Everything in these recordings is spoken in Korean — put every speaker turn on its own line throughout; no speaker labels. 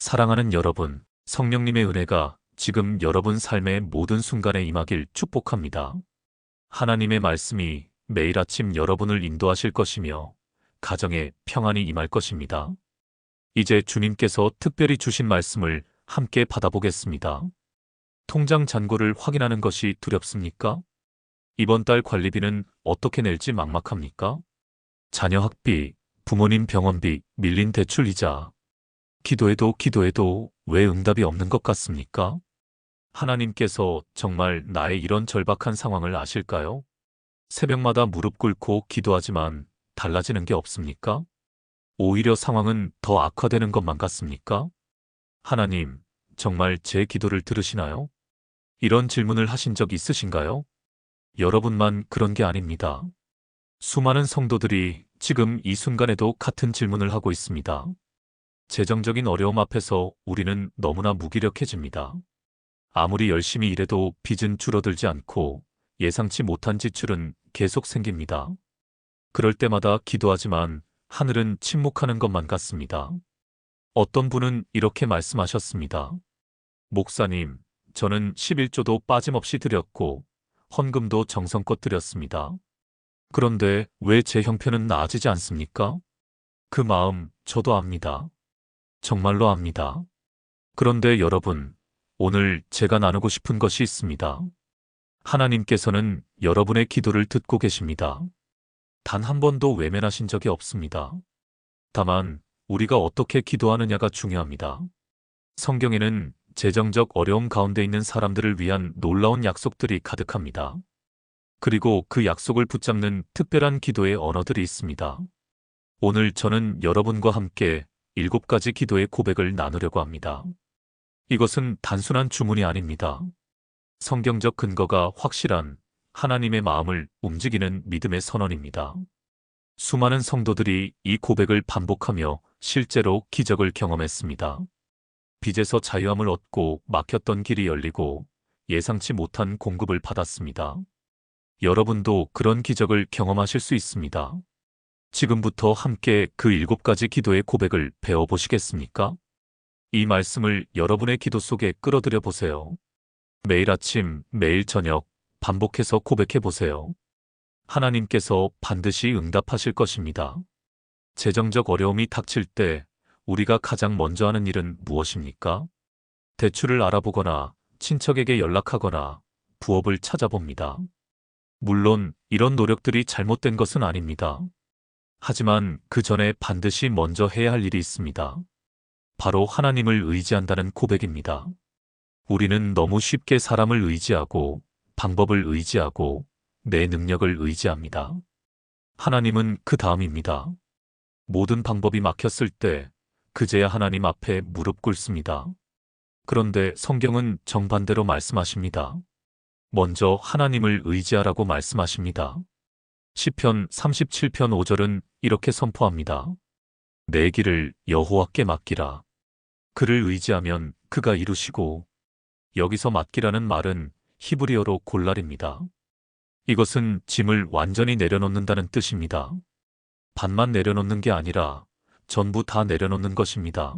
사랑하는 여러분, 성령님의 은혜가 지금 여러분 삶의 모든 순간에 임하길 축복합니다. 하나님의 말씀이 매일 아침 여러분을 인도하실 것이며 가정에 평안이 임할 것입니다. 이제 주님께서 특별히 주신 말씀을 함께 받아보겠습니다. 통장 잔고를 확인하는 것이 두렵습니까? 이번 달 관리비는 어떻게 낼지 막막합니까? 자녀 학비, 부모님 병원비, 밀린 대출 이자. 기도해도 왜 응답이 없는 것 같습니까? 하나님께서 정말 나의 이런 절박한 상황을 아실까요? 새벽마다 무릎 꿇고 기도하지만 달라지는 게 없습니까? 오히려 상황은 더 악화되는 것만 같습니까? 하나님, 정말 제 기도를 들으시나요? 이런 질문을 하신 적 있으신가요? 여러분만 그런 게 아닙니다. 수많은 성도들이 지금 이 순간에도 같은 질문을 하고 있습니다. 재정적인 어려움 앞에서 우리는 너무나 무기력해집니다. 아무리 열심히 일해도 빚은 줄어들지 않고 예상치 못한 지출은 계속 생깁니다. 그럴 때마다 기도하지만 하늘은 침묵하는 것만 같습니다. 어떤 분은 이렇게 말씀하셨습니다. 목사님, 저는 11조도 빠짐없이 드렸고 헌금도 정성껏 드렸습니다. 그런데 왜 제 형편은 나아지지 않습니까? 그 마음 저도 압니다. 정말로 압니다. 그런데 여러분, 오늘 제가 나누고 싶은 것이 있습니다. 하나님께서는 여러분의 기도를 듣고 계십니다. 단 한 번도 외면하신 적이 없습니다. 다만 우리가 어떻게 기도하느냐가 중요합니다. 성경에는 재정적 어려움 가운데 있는 사람들을 위한 놀라운 약속들이 가득합니다. 그리고 그 약속을 붙잡는 특별한 기도의 언어들이 있습니다. 오늘 저는 여러분과 함께 7가지 기도의 고백을 나누려고 합니다. 이것은 단순한 주문이 아닙니다. 성경적 근거가 확실한 하나님의 마음을 움직이는 믿음의 선언입니다. 수많은 성도들이 이 고백을 반복하며 실제로 기적을 경험했습니다. 빚에서 자유함을 얻고 막혔던 길이 열리고 예상치 못한 공급을 받았습니다. 여러분도 그런 기적을 경험하실 수 있습니다. 지금부터 함께 그 7가지 기도의 고백을 배워보시겠습니까? 이 말씀을 여러분의 기도 속에 끌어들여 보세요. 매일 아침, 매일 저녁 반복해서 고백해 보세요. 하나님께서 반드시 응답하실 것입니다. 재정적 어려움이 닥칠 때 우리가 가장 먼저 하는 일은 무엇입니까? 대출을 알아보거나 친척에게 연락하거나 부업을 찾아봅니다. 물론 이런 노력들이 잘못된 것은 아닙니다. 하지만 그 전에 반드시 먼저 해야 할 일이 있습니다. 바로 하나님을 의지한다는 고백입니다. 우리는 너무 쉽게 사람을 의지하고 방법을 의지하고 내 능력을 의지합니다. 하나님은 그 다음입니다. 모든 방법이 막혔을 때 그제야 하나님 앞에 무릎 꿇습니다. 그런데 성경은 정반대로 말씀하십니다. 먼저 하나님을 의지하라고 말씀하십니다. 시편 37편 5절은 이렇게 선포합니다. 내 길을 여호와께 맡기라. 그를 의지하면 그가 이루시고. 여기서 맡기라는 말은 히브리어로 골랄입니다. 이것은 짐을 완전히 내려놓는다는 뜻입니다. 반만 내려놓는 게 아니라 전부 다 내려놓는 것입니다.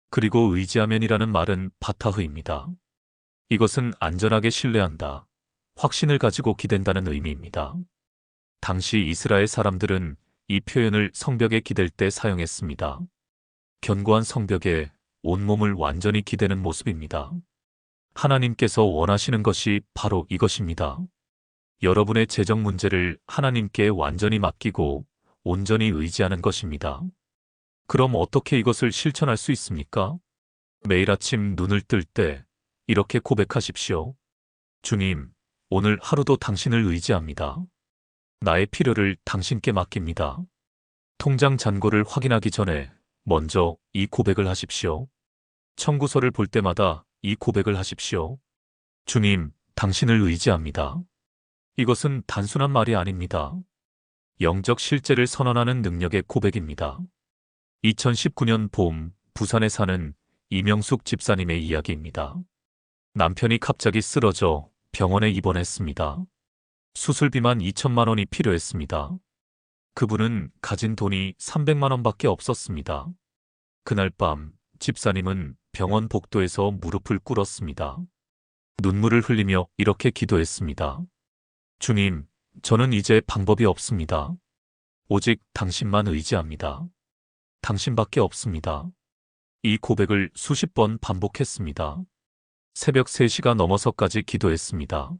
그리고 의지하면이라는 말은 바타흐입니다. 이것은 안전하게 신뢰한다, 확신을 가지고 기댄다는 의미입니다. 당시 이스라엘 사람들은 이 표현을 성벽에 기댈 때 사용했습니다. 견고한 성벽에 온몸을 완전히 기대는 모습입니다. 하나님께서 원하시는 것이 바로 이것입니다. 여러분의 재정 문제를 하나님께 완전히 맡기고 온전히 의지하는 것입니다. 그럼 어떻게 이것을 실천할 수 있습니까? 매일 아침 눈을 뜰 때 이렇게 고백하십시오. 주님, 오늘 하루도 당신을 의지합니다. 나의 필요를 당신께 맡깁니다. 통장 잔고를 확인하기 전에 먼저 이 고백을 하십시오. 청구서를 볼 때마다 이 고백을 하십시오. 주님, 당신을 의지합니다. 이것은 단순한 말이 아닙니다. 영적 실제를 선언하는 능력의 고백입니다. 2019년 봄, 부산에 사는 이명숙 집사님의 이야기입니다. 남편이 갑자기 쓰러져 병원에 입원했습니다. 수술비만 2천만 원이 필요했습니다. 그분은 가진 돈이 300만 원밖에 없었습니다. 그날 밤 집사님은 병원 복도에서 무릎을 꿇었습니다. 눈물을 흘리며 이렇게 기도했습니다. 주님, 저는 이제 방법이 없습니다. 오직 당신만 의지합니다. 당신밖에 없습니다. 이 고백을 수십 번 반복했습니다. 새벽 3시가 넘어서까지 기도했습니다.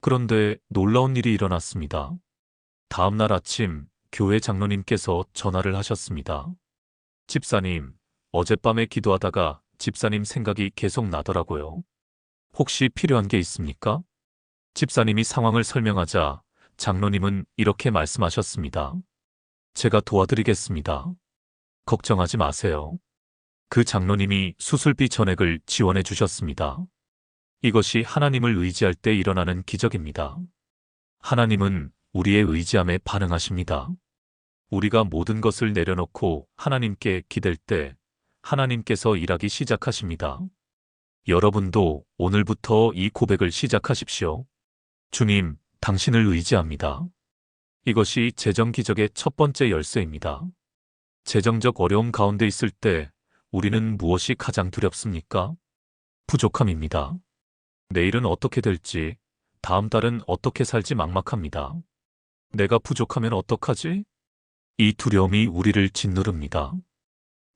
그런데 놀라운 일이 일어났습니다. 다음 날 아침 교회 장로님께서 전화를 하셨습니다. 집사님, 어젯밤에 기도하다가 집사님 생각이 계속 나더라고요. 혹시 필요한 게 있습니까? 집사님이 상황을 설명하자 장로님은 이렇게 말씀하셨습니다. 제가 도와드리겠습니다. 걱정하지 마세요. 그 장로님이 수술비 전액을 지원해 주셨습니다. 이것이 하나님을 의지할 때 일어나는 기적입니다. 하나님은 우리의 의지함에 반응하십니다. 우리가 모든 것을 내려놓고 하나님께 기댈 때 하나님께서 일하기 시작하십니다. 여러분도 오늘부터 이 고백을 시작하십시오. 주님, 당신을 의지합니다. 이것이 재정 기적의 첫 번째 열쇠입니다. 재정적 어려움 가운데 있을 때 우리는 무엇이 가장 두렵습니까? 부족함입니다. 내일은 어떻게 될지, 다음 달은 어떻게 살지 막막합니다. 내가 부족하면 어떡하지? 이 두려움이 우리를 짓누릅니다.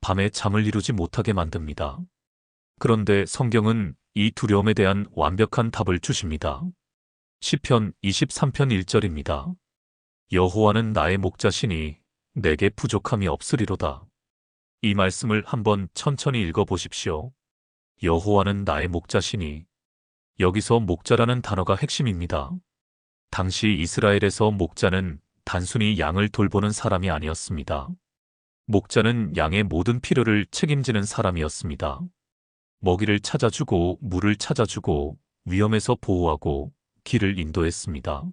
밤에 잠을 이루지 못하게 만듭니다. 그런데 성경은 이 두려움에 대한 완벽한 답을 주십니다. 시편 23편 1절입니다. 여호와는 나의 목자시니 내게 부족함이 없으리로다. 이 말씀을 한번 천천히 읽어보십시오. 여호와는 나의 목자시니, 여기서 목자라는 단어가 핵심입니다. 당시 이스라엘에서 목자는 단순히 양을 돌보는 사람이 아니었습니다. 목자는 양의 모든 필요를 책임지는 사람이었습니다. 먹이를 찾아주고 물을 찾아주고 위험에서 보호하고 길을 인도했습니다.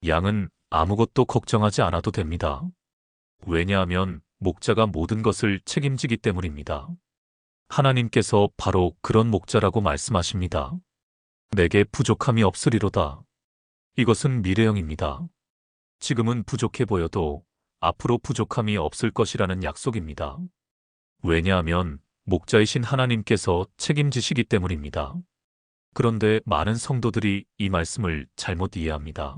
양은 아무것도 걱정하지 않아도 됩니다. 왜냐하면 목자가 모든 것을 책임지기 때문입니다. 하나님께서 바로 그런 목자라고 말씀하십니다. 내게 부족함이 없으리로다. 이것은 미래형입니다. 지금은 부족해 보여도 앞으로 부족함이 없을 것이라는 약속입니다. 왜냐하면 목자이신 하나님께서 책임지시기 때문입니다. 그런데 많은 성도들이 이 말씀을 잘못 이해합니다.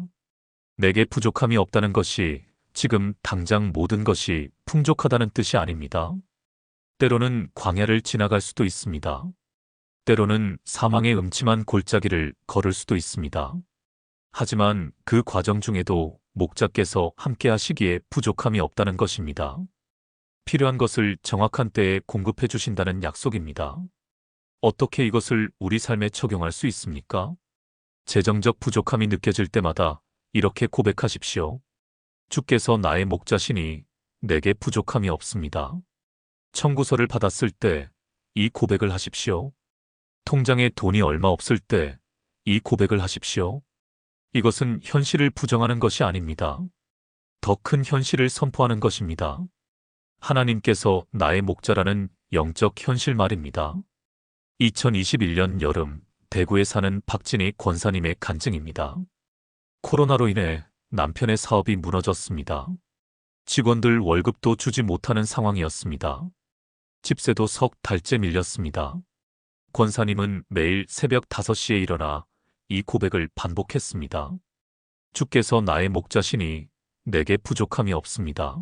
내게 부족함이 없다는 것이 지금 당장 모든 것이 풍족하다는 뜻이 아닙니다. 때로는 광야를 지나갈 수도 있습니다. 때로는 사망의 음침한 골짜기를 걸을 수도 있습니다. 하지만 그 과정 중에도 목자께서 함께 하시기에 부족함이 없다는 것입니다. 필요한 것을 정확한 때에 공급해 주신다는 약속입니다. 어떻게 이것을 우리 삶에 적용할 수 있습니까? 재정적 부족함이 느껴질 때마다 이렇게 고백하십시오. 주께서 나의 목자시니 내게 부족함이 없습니다. 청구서를 받았을 때 이 고백을 하십시오. 통장에 돈이 얼마 없을 때 이 고백을 하십시오. 이것은 현실을 부정하는 것이 아닙니다. 더 큰 현실을 선포하는 것입니다. 하나님께서 나의 목자라는 영적 현실 말입니다. 2021년 여름 대구에 사는 박진희 권사님의 간증입니다. 코로나로 인해 남편의 사업이 무너졌습니다. 직원들 월급도 주지 못하는 상황이었습니다. 집세도 석 달째 밀렸습니다. 권사님은 매일 새벽 5시에 일어나 이 고백을 반복했습니다. 주께서 나의 목자시니 내게 부족함이 없습니다.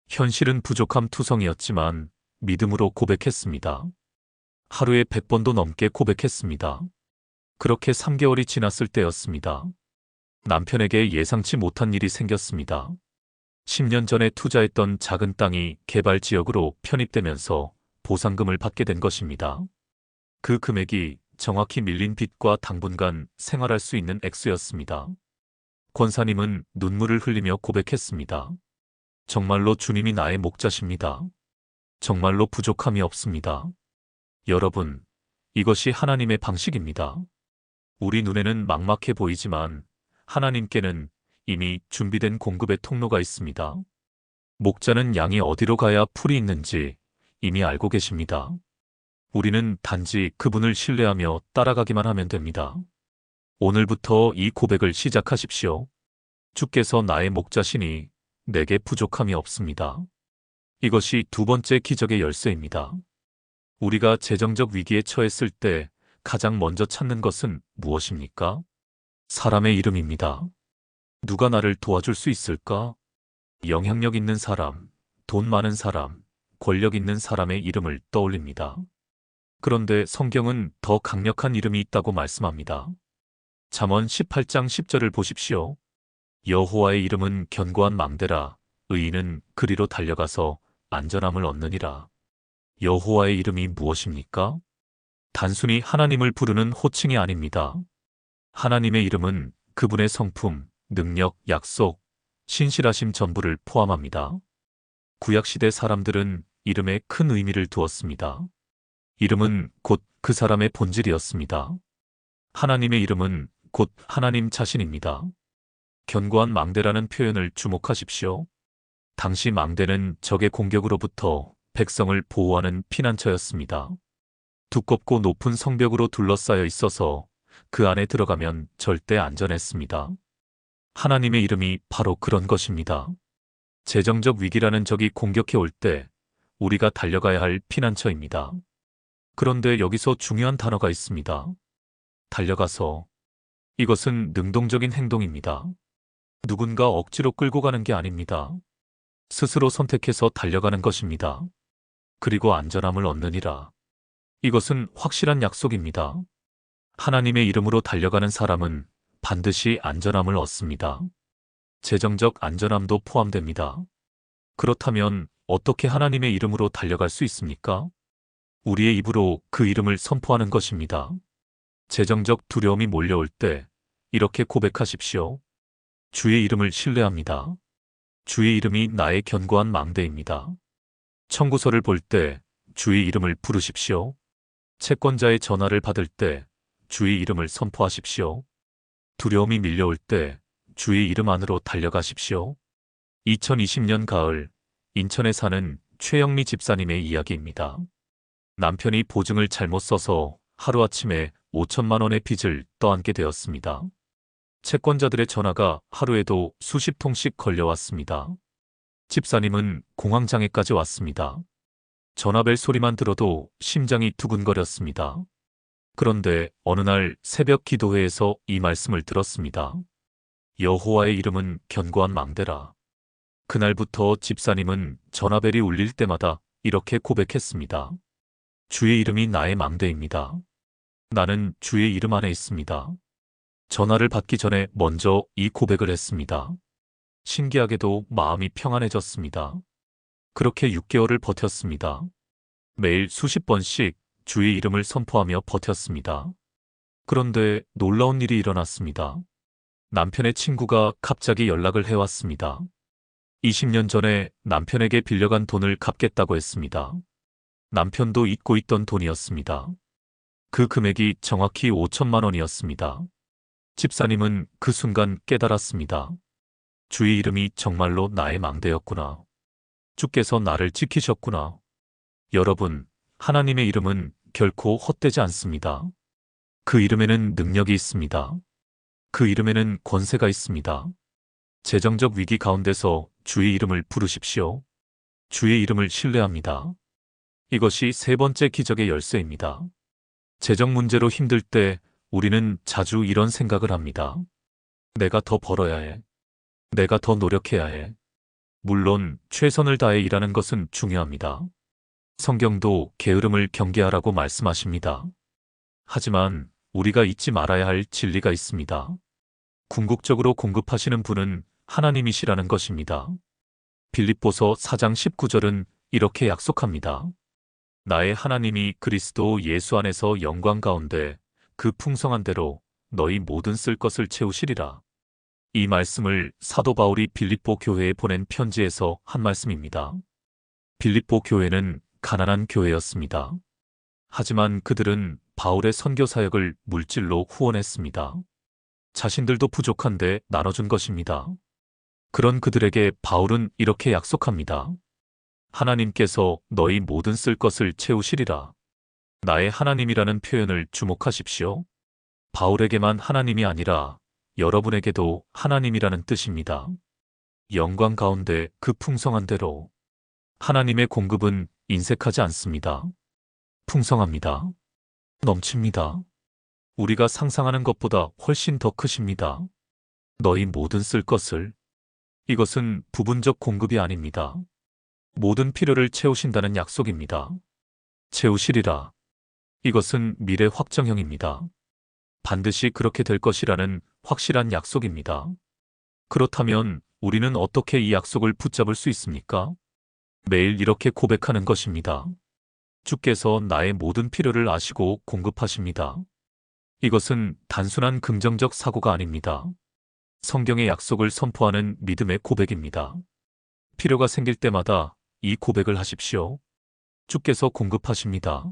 현실은 부족함 투성이었지만 믿음으로 고백했습니다. 하루에 100번도 넘게 고백했습니다. 그렇게 3개월이 지났을 때였습니다. 남편에게 예상치 못한 일이 생겼습니다. 10년 전에 투자했던 작은 땅이 개발 지역으로 편입되면서 보상금을 받게 된 것입니다. 그 금액이 정확히 밀린 빚과 당분간 생활할 수 있는 액수였습니다. 권사님은 눈물을 흘리며 고백했습니다. 정말로 주님이 나의 목자십니다. 정말로 부족함이 없습니다. 여러분, 이것이 하나님의 방식입니다. 우리 눈에는 막막해 보이지만 하나님께는 이미 준비된 공급의 통로가 있습니다. 목자는 양이 어디로 가야 풀이 있는지 이미 알고 계십니다. 우리는 단지 그분을 신뢰하며 따라가기만 하면 됩니다. 오늘부터 이 고백을 시작하십시오. 주께서 나의 목자시니 내게 부족함이 없습니다. 이것이 두 번째 기적의 열쇠입니다. 우리가 재정적 위기에 처했을 때 가장 먼저 찾는 것은 무엇입니까? 사람의 이름입니다. 누가 나를 도와줄 수 있을까? 영향력 있는 사람, 돈 많은 사람, 권력 있는 사람의 이름을 떠올립니다. 그런데 성경은 더 강력한 이름이 있다고 말씀합니다. 잠언 18장 10절을 보십시오. 여호와의 이름은 견고한 망대라. 의인은 그리로 달려가서 안전함을 얻느니라. 여호와의 이름이 무엇입니까? 단순히 하나님을 부르는 호칭이 아닙니다. 하나님의 이름은 그분의 성품, 능력, 약속, 신실하심 전부를 포함합니다. 구약시대 사람들은 이름에 큰 의미를 두었습니다. 이름은 곧 그 사람의 본질이었습니다. 하나님의 이름은 곧 하나님 자신입니다. 견고한 망대라는 표현을 주목하십시오. 당시 망대는 적의 공격으로부터 백성을 보호하는 피난처였습니다. 두껍고 높은 성벽으로 둘러싸여 있어서 그 안에 들어가면 절대 안전했습니다. 하나님의 이름이 바로 그런 것입니다. 재정적 위기라는 적이 공격해 올 때 우리가 달려가야 할 피난처입니다. 그런데 여기서 중요한 단어가 있습니다. 달려가서. 이것은 능동적인 행동입니다. 누군가 억지로 끌고 가는 게 아닙니다. 스스로 선택해서 달려가는 것입니다. 그리고 안전함을 얻느니라. 이것은 확실한 약속입니다. 하나님의 이름으로 달려가는 사람은 반드시 안전함을 얻습니다. 재정적 안전함도 포함됩니다. 그렇다면 어떻게 하나님의 이름으로 달려갈 수 있습니까? 우리의 입으로 그 이름을 선포하는 것입니다. 재정적 두려움이 몰려올 때 이렇게 고백하십시오. 주의 이름을 신뢰합니다. 주의 이름이 나의 견고한 망대입니다. 청구서를 볼 때 주의 이름을 부르십시오. 채권자의 전화를 받을 때 주의 이름을 선포하십시오. 두려움이 밀려올 때 주의 이름 안으로 달려가십시오. 2020년 가을, 인천에 사는 최영미 집사님의 이야기입니다. 남편이 보증을 잘못 써서 하루아침에 5천만 원의 빚을 떠안게 되었습니다. 채권자들의 전화가 하루에도 수십 통씩 걸려왔습니다. 집사님은 공황장애까지 왔습니다. 전화벨 소리만 들어도 심장이 두근거렸습니다. 그런데 어느 날 새벽 기도회에서 이 말씀을 들었습니다. 여호와의 이름은 견고한 망대라. 그날부터 집사님은 전화벨이 울릴 때마다 이렇게 고백했습니다. 주의 이름이 나의 망대입니다. 나는 주의 이름 안에 있습니다. 전화를 받기 전에 먼저 이 고백을 했습니다. 신기하게도 마음이 평안해졌습니다. 그렇게 6개월을 버텼습니다. 매일 수십 번씩 주의 이름을 선포하며 버텼습니다. 그런데 놀라운 일이 일어났습니다. 남편의 친구가 갑자기 연락을 해왔습니다. 20년 전에 남편에게 빌려간 돈을 갚겠다고 했습니다. 남편도 잊고 있던 돈이었습니다. 그 금액이 정확히 5천만 원이었습니다. 집사님은 그 순간 깨달았습니다. 주의 이름이 정말로 나의 망대였구나. 주께서 나를 지키셨구나. 여러분, 하나님의 이름은 결코 헛되지 않습니다. 그 이름에는 능력이 있습니다. 그 이름에는 권세가 있습니다. 재정적 위기 가운데서 주의 이름을 부르십시오. 주의 이름을 신뢰합니다. 이것이 세 번째 기적의 열쇠입니다. 재정 문제로 힘들 때 우리는 자주 이런 생각을 합니다. 내가 더 벌어야 해. 내가 더 노력해야 해. 물론 최선을 다해 일하는 것은 중요합니다. 성경도 게으름을 경계하라고 말씀하십니다. 하지만 우리가 잊지 말아야 할 진리가 있습니다. 궁극적으로 공급하시는 분은 하나님이시라는 것입니다. 빌립보서 4장 19절은 이렇게 약속합니다. 나의 하나님이 그리스도 예수 안에서 영광 가운데 그 풍성한 대로 너희 모든 쓸 것을 채우시리라. 이 말씀을 사도 바울이 빌립보 교회에 보낸 편지에서 한 말씀입니다. 빌립보 교회는 가난한 교회였습니다. 하지만 그들은 바울의 선교 사역을 물질로 후원했습니다. 자신들도 부족한데 나눠준 것입니다. 그런 그들에게 바울은 이렇게 약속합니다. 하나님께서 너희 모든 쓸 것을 채우시리라. 나의 하나님이라는 표현을 주목하십시오. 바울에게만 하나님이 아니라 여러분에게도 하나님이라는 뜻입니다. 영광 가운데 그 풍성한 대로. 하나님의 공급은 인색하지 않습니다. 풍성합니다. 넘칩니다. 우리가 상상하는 것보다 훨씬 더 크십니다. 너희 모든 쓸 것을. 이것은 부분적 공급이 아닙니다. 모든 필요를 채우신다는 약속입니다. 채우시리라. 이것은 미래 확정형입니다. 반드시 그렇게 될 것이라는 확실한 약속입니다. 그렇다면 우리는 어떻게 이 약속을 붙잡을 수 있습니까? 매일 이렇게 고백하는 것입니다. 주께서 나의 모든 필요를 아시고 공급하십니다. 이것은 단순한 긍정적 사고가 아닙니다. 성경의 약속을 선포하는 믿음의 고백입니다. 필요가 생길 때마다 이 고백을 하십시오. 주께서 공급하십니다.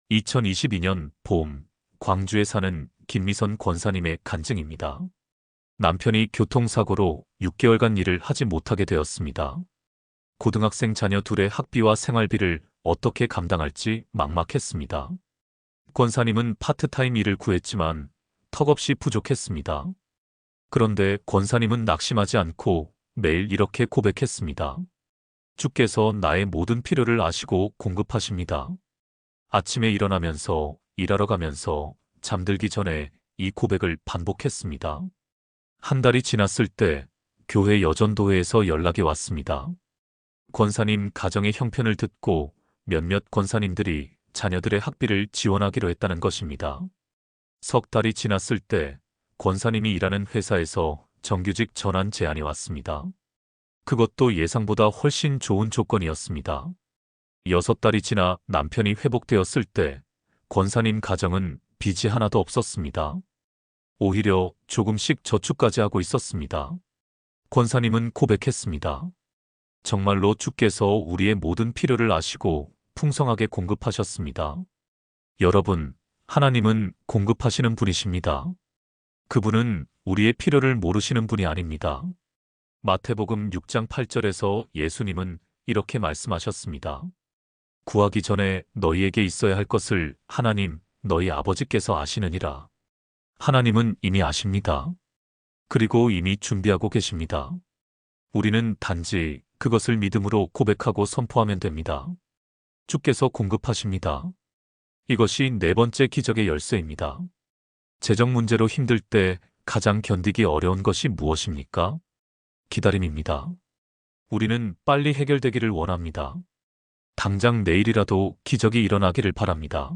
2022년 봄, 광주에 사는 김미선 권사님의 간증입니다. 남편이 교통사고로 6개월간 일을 하지 못하게 되었습니다. 고등학생 자녀 둘의 학비와 생활비를 어떻게 감당할지 막막했습니다. 권사님은 파트타임 일을 구했지만 턱없이 부족했습니다. 그런데 권사님은 낙심하지 않고 매일 이렇게 고백했습니다. 주께서 나의 모든 필요를 아시고 공급하십니다. 아침에 일어나면서 일하러 가면서 잠들기 전에 이 고백을 반복했습니다. 한 달이 지났을 때 교회 여전도회에서 연락이 왔습니다. 권사님 가정의 형편을 듣고 몇몇 권사님들이 자녀들의 학비를 지원하기로 했다는 것입니다. 석 달이 지났을 때 권사님이 일하는 회사에서 정규직 전환 제안이 왔습니다. 그것도 예상보다 훨씬 좋은 조건이었습니다. 6달이 지나 남편이 회복되었을 때 권사님 가정은 빚이 하나도 없었습니다. 오히려 조금씩 저축까지 하고 있었습니다. 권사님은 고백했습니다. 정말로 주께서 우리의 모든 필요를 아시고 풍성하게 공급하셨습니다. 여러분, 하나님은 공급하시는 분이십니다. 그분은 우리의 필요를 모르시는 분이 아닙니다. 마태복음 6장 8절에서 예수님은 이렇게 말씀하셨습니다. 구하기 전에 너희에게 있어야 할 것을 하나님, 너희 아버지께서 아시느니라. 하나님은 이미 아십니다. 그리고 이미 준비하고 계십니다. 우리는 단지 그것을 믿음으로 고백하고 선포하면 됩니다. 주께서 공급하십니다. 이것이 네 번째 기적의 열쇠입니다. 재정 문제로 힘들 때 가장 견디기 어려운 것이 무엇입니까? 기다림입니다. 우리는 빨리 해결되기를 원합니다. 당장 내일이라도 기적이 일어나기를 바랍니다.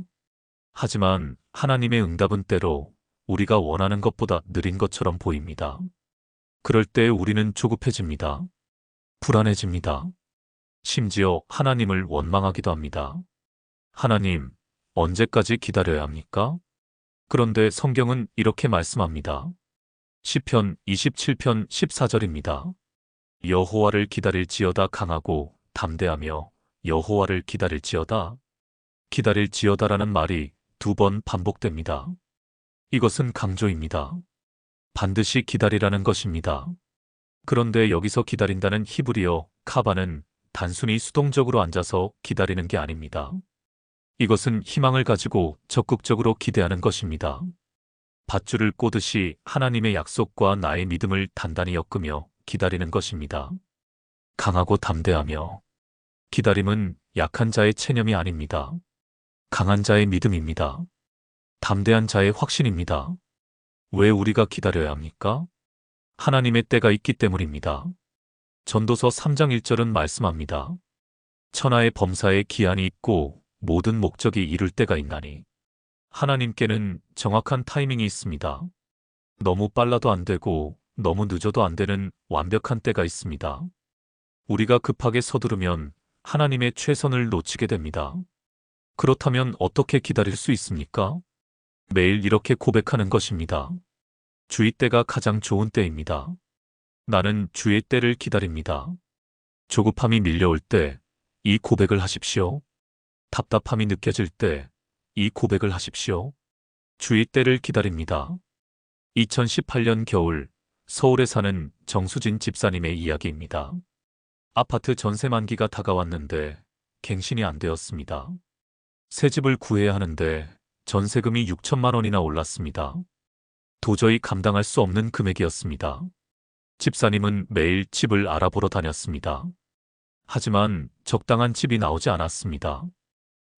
하지만 하나님의 응답은 때로 우리가 원하는 것보다 느린 것처럼 보입니다. 그럴 때 우리는 조급해집니다. 불안해집니다. 심지어 하나님을 원망하기도 합니다. 하나님, 언제까지 기다려야 합니까? 그런데 성경은 이렇게 말씀합니다. 시편 27편 14절입니다. 여호와를 기다릴지어다 강하고 담대하며 여호와를 기다릴지어다. 기다릴지어다라는 말이 2번 반복됩니다. 이것은 강조입니다. 반드시 기다리라는 것입니다. 그런데 여기서 기다린다는 히브리어 카바는 단순히 수동적으로 앉아서 기다리는 게 아닙니다. 이것은 희망을 가지고 적극적으로 기대하는 것입니다. 밧줄을 꼬듯이 하나님의 약속과 나의 믿음을 단단히 엮으며 기다리는 것입니다. 강하고 담대하며. 기다림은 약한 자의 체념이 아닙니다. 강한 자의 믿음입니다. 담대한 자의 확신입니다. 왜 우리가 기다려야 합니까? 하나님의 때가 있기 때문입니다. 전도서 3장 1절은 말씀합니다. 천하의 범사에 기한이 있고 모든 목적이 이룰 때가 있나니. 하나님께는 정확한 타이밍이 있습니다. 너무 빨라도 안 되고 너무 늦어도 안 되는 완벽한 때가 있습니다. 우리가 급하게 서두르면 하나님의 최선을 놓치게 됩니다. 그렇다면 어떻게 기다릴 수 있습니까? 매일 이렇게 고백하는 것입니다. 주의 때가 가장 좋은 때입니다. 나는 주의 때를 기다립니다. 조급함이 밀려올 때 이 고백을 하십시오. 답답함이 느껴질 때 이 고백을 하십시오. 주의 때를 기다립니다. 2018년 겨울 서울에 사는 정수진 집사님의 이야기입니다. 아파트 전세 만기가 다가왔는데 갱신이 안 되었습니다. 새 집을 구해야 하는데 전세금이 6천만 원이나 올랐습니다. 도저히 감당할 수 없는 금액이었습니다. 집사님은 매일 집을 알아보러 다녔습니다. 하지만 적당한 집이 나오지 않았습니다.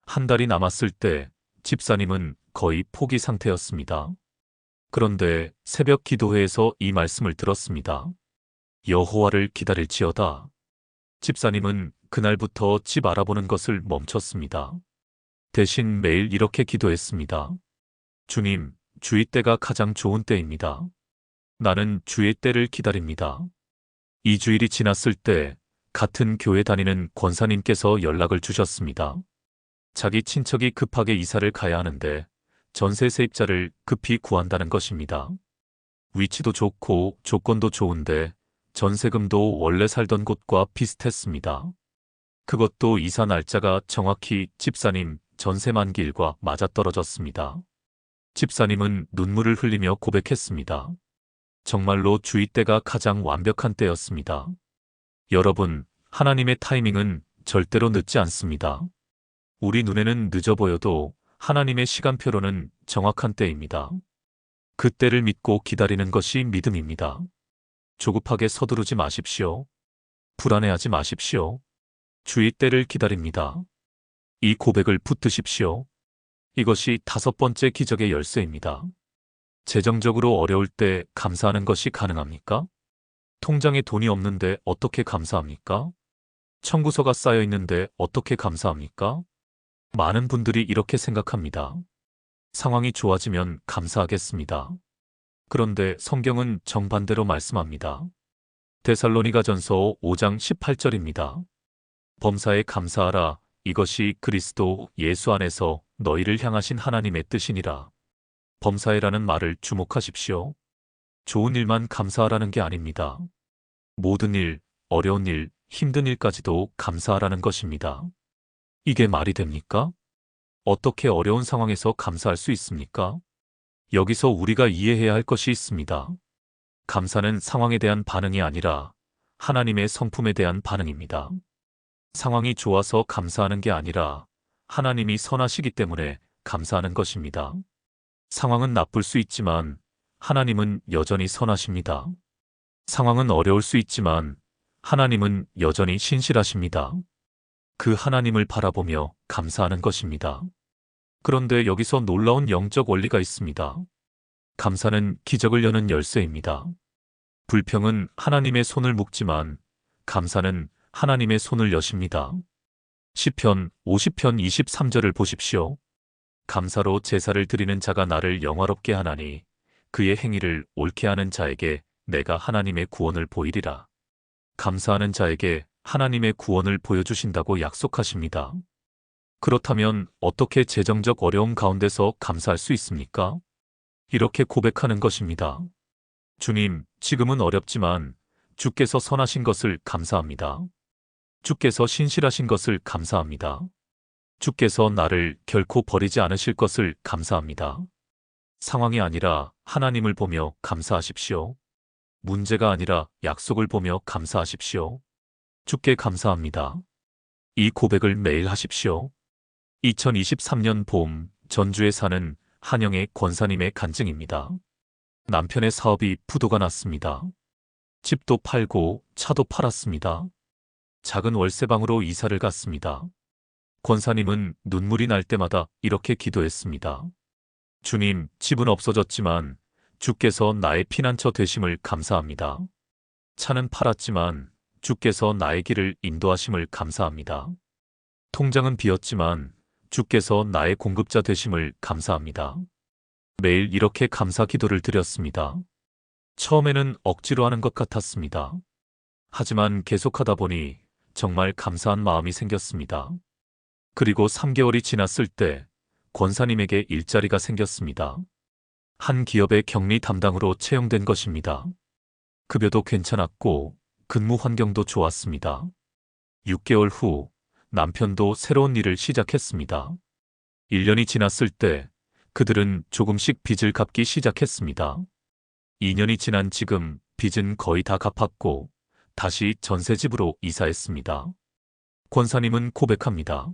한 달이 남았을 때 집사님은 거의 포기 상태였습니다. 그런데 새벽 기도회에서 이 말씀을 들었습니다. 여호와를 기다릴지어다. 집사님은 그날부터 집 알아보는 것을 멈췄습니다. 대신 매일 이렇게 기도했습니다. 주님, 주의 때가 가장 좋은 때입니다. 나는 주의 때를 기다립니다. 2주일이 지났을 때 같은 교회 다니는 권사님께서 연락을 주셨습니다. 자기 친척이 급하게 이사를 가야 하는데 전세 세입자를 급히 구한다는 것입니다. 위치도 좋고 조건도 좋은데 전세금도 원래 살던 곳과 비슷했습니다. 그것도 이사 날짜가 정확히 집사님 전세 만기일과 맞아떨어졌습니다. 집사님은 눈물을 흘리며 고백했습니다. 정말로 주의 때가 가장 완벽한 때였습니다. 여러분, 하나님의 타이밍은 절대로 늦지 않습니다. 우리 눈에는 늦어 보여도 하나님의 시간표로는 정확한 때입니다. 그 때를 믿고 기다리는 것이 믿음입니다. 조급하게 서두르지 마십시오. 불안해하지 마십시오. 주의 때를 기다립니다. 이 고백을 붙드십시오. 이것이 5번째 기적의 열쇠입니다. 재정적으로 어려울 때 감사하는 것이 가능합니까? 통장에 돈이 없는데 어떻게 감사합니까? 청구서가 쌓여 있는데 어떻게 감사합니까? 많은 분들이 이렇게 생각합니다. 상황이 좋아지면 감사하겠습니다. 그런데 성경은 정반대로 말씀합니다. 데살로니가전서 5장 18절입니다. 범사에 감사하라. 이것이 그리스도 예수 안에서 너희를 향하신 하나님의 뜻이니라. 범사에라는 말을 주목하십시오. 좋은 일만 감사하라는 게 아닙니다. 모든 일, 어려운 일, 힘든 일까지도 감사하라는 것입니다. 이게 말이 됩니까? 어떻게 어려운 상황에서 감사할 수 있습니까? 여기서 우리가 이해해야 할 것이 있습니다. 감사는 상황에 대한 반응이 아니라 하나님의 성품에 대한 반응입니다. 상황이 좋아서 감사하는 게 아니라 하나님이 선하시기 때문에 감사하는 것입니다. 상황은 나쁠 수 있지만 하나님은 여전히 선하십니다. 상황은 어려울 수 있지만 하나님은 여전히 신실하십니다. 그 하나님을 바라보며 감사하는 것입니다. 그런데 여기서 놀라운 영적 원리가 있습니다. 감사는 기적을 여는 열쇠입니다. 불평은 하나님의 손을 묶지만 감사는 하나님의 손을 여십니다. 시편 50편 23절을 보십시오. 감사로 제사를 드리는 자가 나를 영화롭게 하나니 그의 행위를 옳게 하는 자에게 내가 하나님의 구원을 보이리라. 감사하는 자에게 하나님의 구원을 보여주신다고 약속하십니다. 그렇다면 어떻게 재정적 어려움 가운데서 감사할 수 있습니까? 이렇게 고백하는 것입니다. 주님, 지금은 어렵지만 주께서 선하신 것을 감사합니다. 주께서 신실하신 것을 감사합니다. 주께서 나를 결코 버리지 않으실 것을 감사합니다. 상황이 아니라 하나님을 보며 감사하십시오. 문제가 아니라 약속을 보며 감사하십시오. 주께 감사합니다. 이 고백을 매일 하십시오. 2023년 봄 전주에 사는 한영의 권사님의 간증입니다. 남편의 사업이 부도가 났습니다. 집도 팔고 차도 팔았습니다. 작은 월세방으로 이사를 갔습니다. 권사님은 눈물이 날 때마다 이렇게 기도했습니다. 주님, 집은 없어졌지만 주께서 나의 피난처 되심을 감사합니다. 차는 팔았지만 주께서 나의 길을 인도하심을 감사합니다. 통장은 비었지만 주께서 나의 공급자 되심을 감사합니다. 매일 이렇게 감사 기도를 드렸습니다. 처음에는 억지로 하는 것 같았습니다. 하지만 계속하다 보니 정말 감사한 마음이 생겼습니다. 그리고 3개월이 지났을 때 권사님에게 일자리가 생겼습니다. 한 기업의 격리 담당으로 채용된 것입니다. 급여도 괜찮았고 근무 환경도 좋았습니다. 6개월 후 남편도 새로운 일을 시작했습니다. 1년이 지났을 때 그들은 조금씩 빚을 갚기 시작했습니다. 2년이 지난 지금 빚은 거의 다 갚았고 다시 전세집으로 이사했습니다. 권사님은 고백합니다.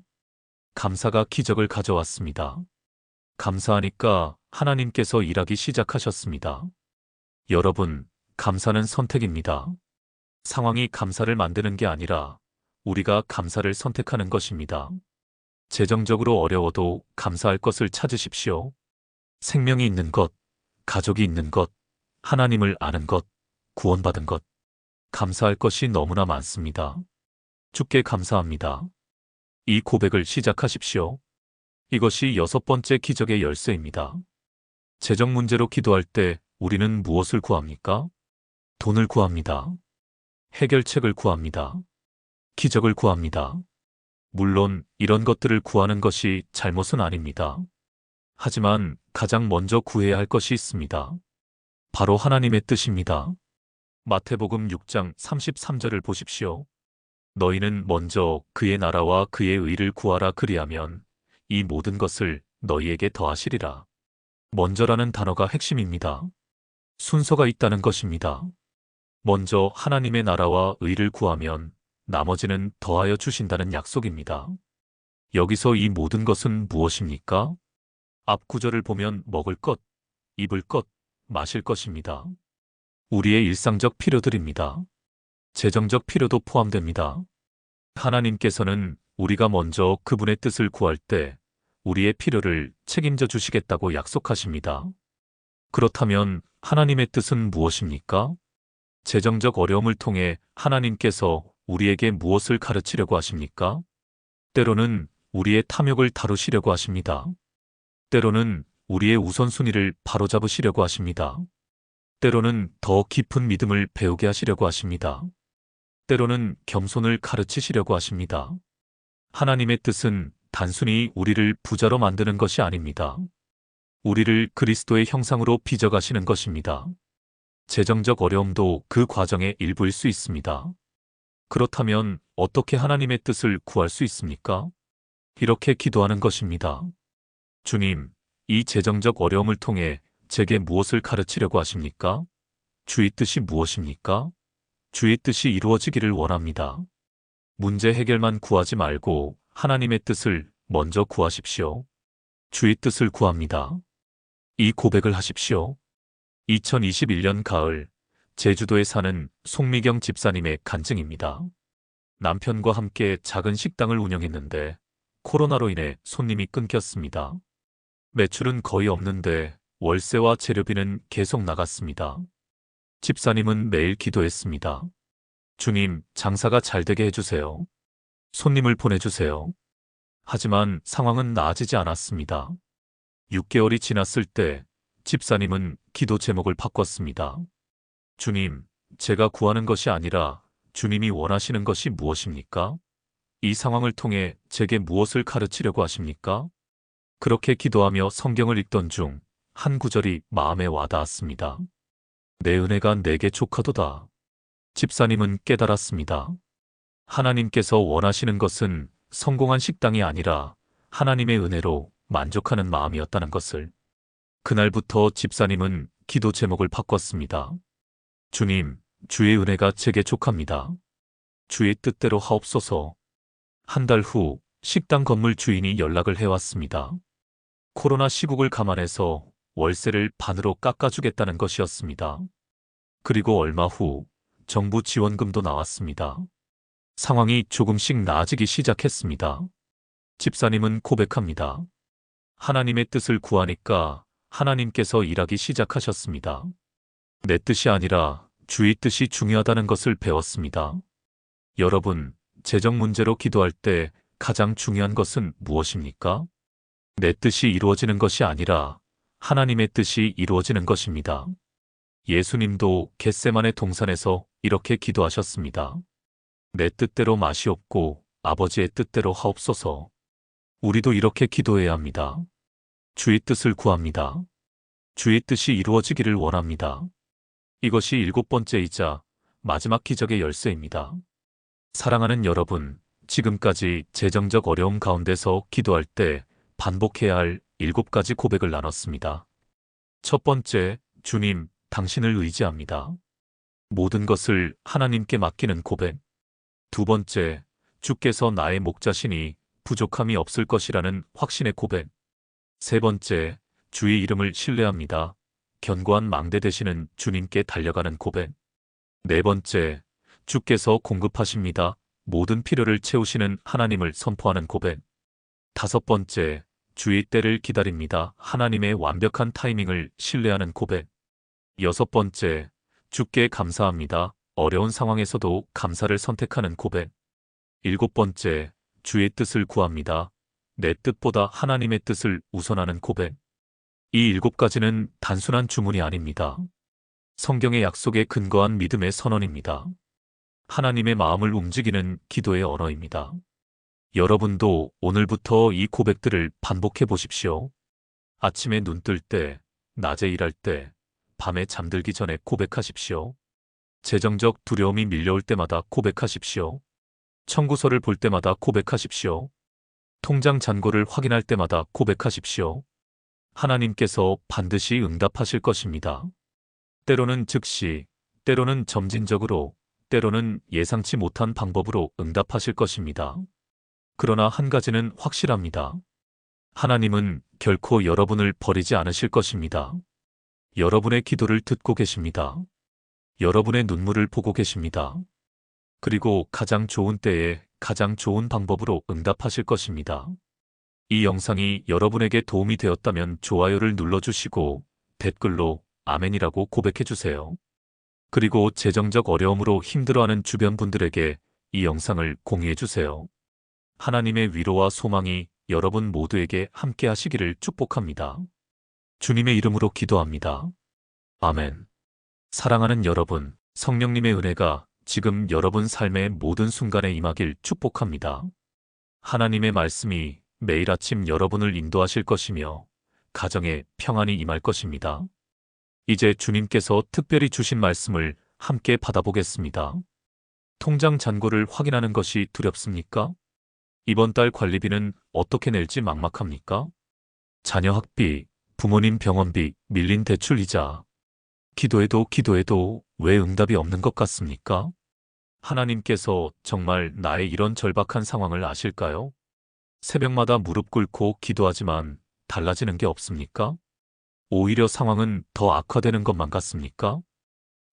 감사가 기적을 가져왔습니다. 감사하니까 하나님께서 일하기 시작하셨습니다. 여러분, 감사는 선택입니다. 상황이 감사를 만드는 게 아니라 우리가 감사를 선택하는 것입니다. 재정적으로 어려워도 감사할 것을 찾으십시오. 생명이 있는 것, 가족이 있는 것, 하나님을 아는 것, 구원받은 것. 감사할 것이 너무나 많습니다. 주께 감사합니다. 이 고백을 시작하십시오. 이것이 6번째 기적의 열쇠입니다. 재정 문제로 기도할 때 우리는 무엇을 구합니까? 돈을 구합니다. 해결책을 구합니다. 기적을 구합니다. 물론 이런 것들을 구하는 것이 잘못은 아닙니다. 하지만 가장 먼저 구해야 할 것이 있습니다. 바로 하나님의 뜻입니다. 마태복음 6장 33절을 보십시오. 너희는 먼저 그의 나라와 그의 의를 구하라 그리하면 이 모든 것을 너희에게 더하시리라. 먼저라는 단어가 핵심입니다. 순서가 있다는 것입니다. 먼저 하나님의 나라와 의를 구하면 나머지는 더하여 주신다는 약속입니다. 여기서 이 모든 것은 무엇입니까? 앞 구절을 보면 먹을 것, 입을 것, 마실 것입니다. 우리의 일상적 필요들입니다. 재정적 필요도 포함됩니다. 하나님께서는 우리가 먼저 그분의 뜻을 구할 때 우리의 필요를 책임져 주시겠다고 약속하십니다. 그렇다면 하나님의 뜻은 무엇입니까? 재정적 어려움을 통해 하나님께서 우리에게 무엇을 가르치려고 하십니까? 때로는 우리의 탐욕을 다루시려고 하십니다. 때로는 우리의 우선순위를 바로잡으시려고 하십니다. 때로는 더 깊은 믿음을 배우게 하시려고 하십니다. 때로는 겸손을 가르치시려고 하십니다. 하나님의 뜻은 단순히 우리를 부자로 만드는 것이 아닙니다. 우리를 그리스도의 형상으로 빚어가시는 것입니다. 재정적 어려움도 그 과정의 일부일 수 있습니다. 그렇다면 어떻게 하나님의 뜻을 구할 수 있습니까? 이렇게 기도하는 것입니다. 주님, 이 재정적 어려움을 통해 제게 무엇을 가르치려고 하십니까? 주의 뜻이 무엇입니까? 주의 뜻이 이루어지기를 원합니다. 문제 해결만 구하지 말고 하나님의 뜻을 먼저 구하십시오. 주의 뜻을 구합니다. 이 고백을 하십시오. 2021년 가을, 제주도에 사는 송미경 집사님의 간증입니다. 남편과 함께 작은 식당을 운영했는데 코로나로 인해 손님이 끊겼습니다. 매출은 거의 없는데 월세와 재료비는 계속 나갔습니다. 집사님은 매일 기도했습니다. 주님, 장사가 잘 되게 해주세요. 손님을 보내주세요. 하지만 상황은 나아지지 않았습니다. 6개월이 지났을 때 집사님은 기도 제목을 바꿨습니다. 주님, 제가 구하는 것이 아니라 주님이 원하시는 것이 무엇입니까? 이 상황을 통해 제게 무엇을 가르치려고 하십니까? 그렇게 기도하며 성경을 읽던 중 한 구절이 마음에 와닿았습니다. 내 은혜가 내게 족하도다. 집사님은 깨달았습니다. 하나님께서 원하시는 것은 성공한 식당이 아니라 하나님의 은혜로 만족하는 마음이었다는 것을. 그날부터 집사님은 기도 제목을 바꿨습니다. 주님, 주의 은혜가 제게 족합니다. 주의 뜻대로 하옵소서. 한 달 후 식당 건물 주인이 연락을 해왔습니다. 코로나 시국을 감안해서 월세를 반으로 깎아주겠다는 것이었습니다. 그리고 얼마 후 정부 지원금도 나왔습니다. 상황이 조금씩 나아지기 시작했습니다. 집사님은 고백합니다. 하나님의 뜻을 구하니까 하나님께서 일하기 시작하셨습니다. 내 뜻이 아니라 주의 뜻이 중요하다는 것을 배웠습니다. 여러분, 재정 문제로 기도할 때 가장 중요한 것은 무엇입니까? 내 뜻이 이루어지는 것이 아니라 하나님의 뜻이 이루어지는 것입니다. 예수님도 겟세마네 동산에서 이렇게 기도하셨습니다. 내 뜻대로 마시옵고 아버지의 뜻대로 하옵소서. 우리도 이렇게 기도해야 합니다. 주의 뜻을 구합니다. 주의 뜻이 이루어지기를 원합니다. 이것이 7번째이자 마지막 기적의 열쇠입니다. 사랑하는 여러분, 지금까지 재정적 어려움 가운데서 기도할 때 반복해야 할 7가지 고백을 나눴습니다. 첫 번째, 주님, 당신을 의지합니다. 모든 것을 하나님께 맡기는 고백. 두 번째, 주께서 나의 목자시니 부족함이 없을 것이라는 확신의 고백. 세 번째, 주의 이름을 신뢰합니다. 견고한 망대 되시는 주님께 달려가는 고백. 네 번째, 주께서 공급하십니다. 모든 필요를 채우시는 하나님을 선포하는 고백. 5번째, 주의 때를 기다립니다. 하나님의 완벽한 타이밍을 신뢰하는 고백. 6번째, 주께 감사합니다. 어려운 상황에서도 감사를 선택하는 고백. 7번째, 주의 뜻을 구합니다. 내 뜻보다 하나님의 뜻을 우선하는 고백. 이 7가지는 단순한 주문이 아닙니다. 성경의 약속에 근거한 믿음의 선언입니다. 하나님의 마음을 움직이는 기도의 언어입니다. 여러분도 오늘부터 이 고백들을 반복해 보십시오. 아침에 눈 뜰 때, 낮에 일할 때, 밤에 잠들기 전에 고백하십시오. 재정적 두려움이 밀려올 때마다 고백하십시오. 청구서를 볼 때마다 고백하십시오. 통장 잔고를 확인할 때마다 고백하십시오. 하나님께서 반드시 응답하실 것입니다. 때로는 즉시, 때로는 점진적으로, 때로는 예상치 못한 방법으로 응답하실 것입니다. 그러나 한 가지는 확실합니다. 하나님은 결코 여러분을 버리지 않으실 것입니다. 여러분의 기도를 듣고 계십니다. 여러분의 눈물을 보고 계십니다. 그리고 가장 좋은 때에 가장 좋은 방법으로 응답하실 것입니다. 이 영상이 여러분에게 도움이 되었다면 좋아요를 눌러주시고 댓글로 아멘이라고 고백해주세요. 그리고 재정적 어려움으로 힘들어하는 주변 분들에게 이 영상을 공유해주세요. 하나님의 위로와 소망이 여러분 모두에게 함께 하시기를 축복합니다. 주님의 이름으로 기도합니다. 아멘. 사랑하는 여러분, 성령님의 은혜가 지금 여러분 삶의 모든 순간에 임하길 축복합니다. 하나님의 말씀이 매일 아침 여러분을 인도하실 것이며 가정에 평안이 임할 것입니다. 이제 주님께서 특별히 주신 말씀을 함께 받아보겠습니다. 통장 잔고를 확인하는 것이 두렵습니까? 이번 달 관리비는 어떻게 낼지 막막합니까? 자녀 학비, 부모님 병원비, 밀린 대출 이자. 기도해도 왜 응답이 없는 것 같습니까? 하나님께서 정말 나의 이런 절박한 상황을 아실까요? 새벽마다 무릎 꿇고 기도하지만 달라지는 게 없습니까? 오히려 상황은 더 악화되는 것만 같습니까?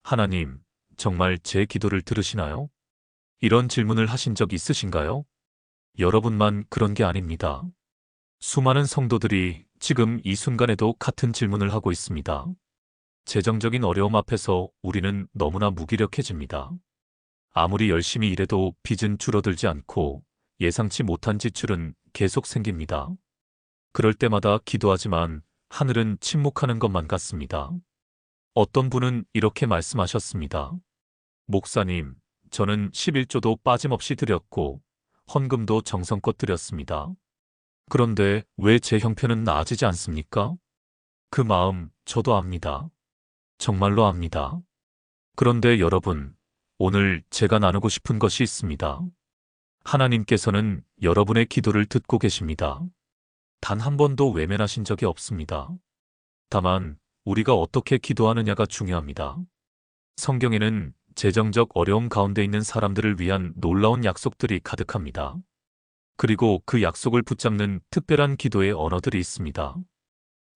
하나님, 정말 제 기도를 들으시나요? 이런 질문을 하신 적 있으신가요? 여러분만 그런 게 아닙니다. 수많은 성도들이 지금 이 순간에도 같은 질문을 하고 있습니다. 재정적인 어려움 앞에서 우리는 너무나 무기력해집니다. 아무리 열심히 일해도 빚은 줄어들지 않고 예상치 못한 지출은 계속 생깁니다. 그럴 때마다 기도하지만 하늘은 침묵하는 것만 같습니다. 어떤 분은 이렇게 말씀하셨습니다. 목사님, 저는 11조도 빠짐없이 드렸고 헌금도 정성껏 드렸습니다. 그런데 왜 제 형편은 나아지지 않습니까? 그 마음 저도 압니다. 정말로 압니다. 그런데 여러분, 오늘 제가 나누고 싶은 것이 있습니다. 하나님께서는 여러분의 기도를 듣고 계십니다. 단 한 번도 외면하신 적이 없습니다. 다만 우리가 어떻게 기도하느냐가 중요합니다. 성경에는 재정적 어려움 가운데 있는 사람들을 위한 놀라운 약속들이 가득합니다. 그리고 그 약속을 붙잡는 특별한 기도의 언어들이 있습니다.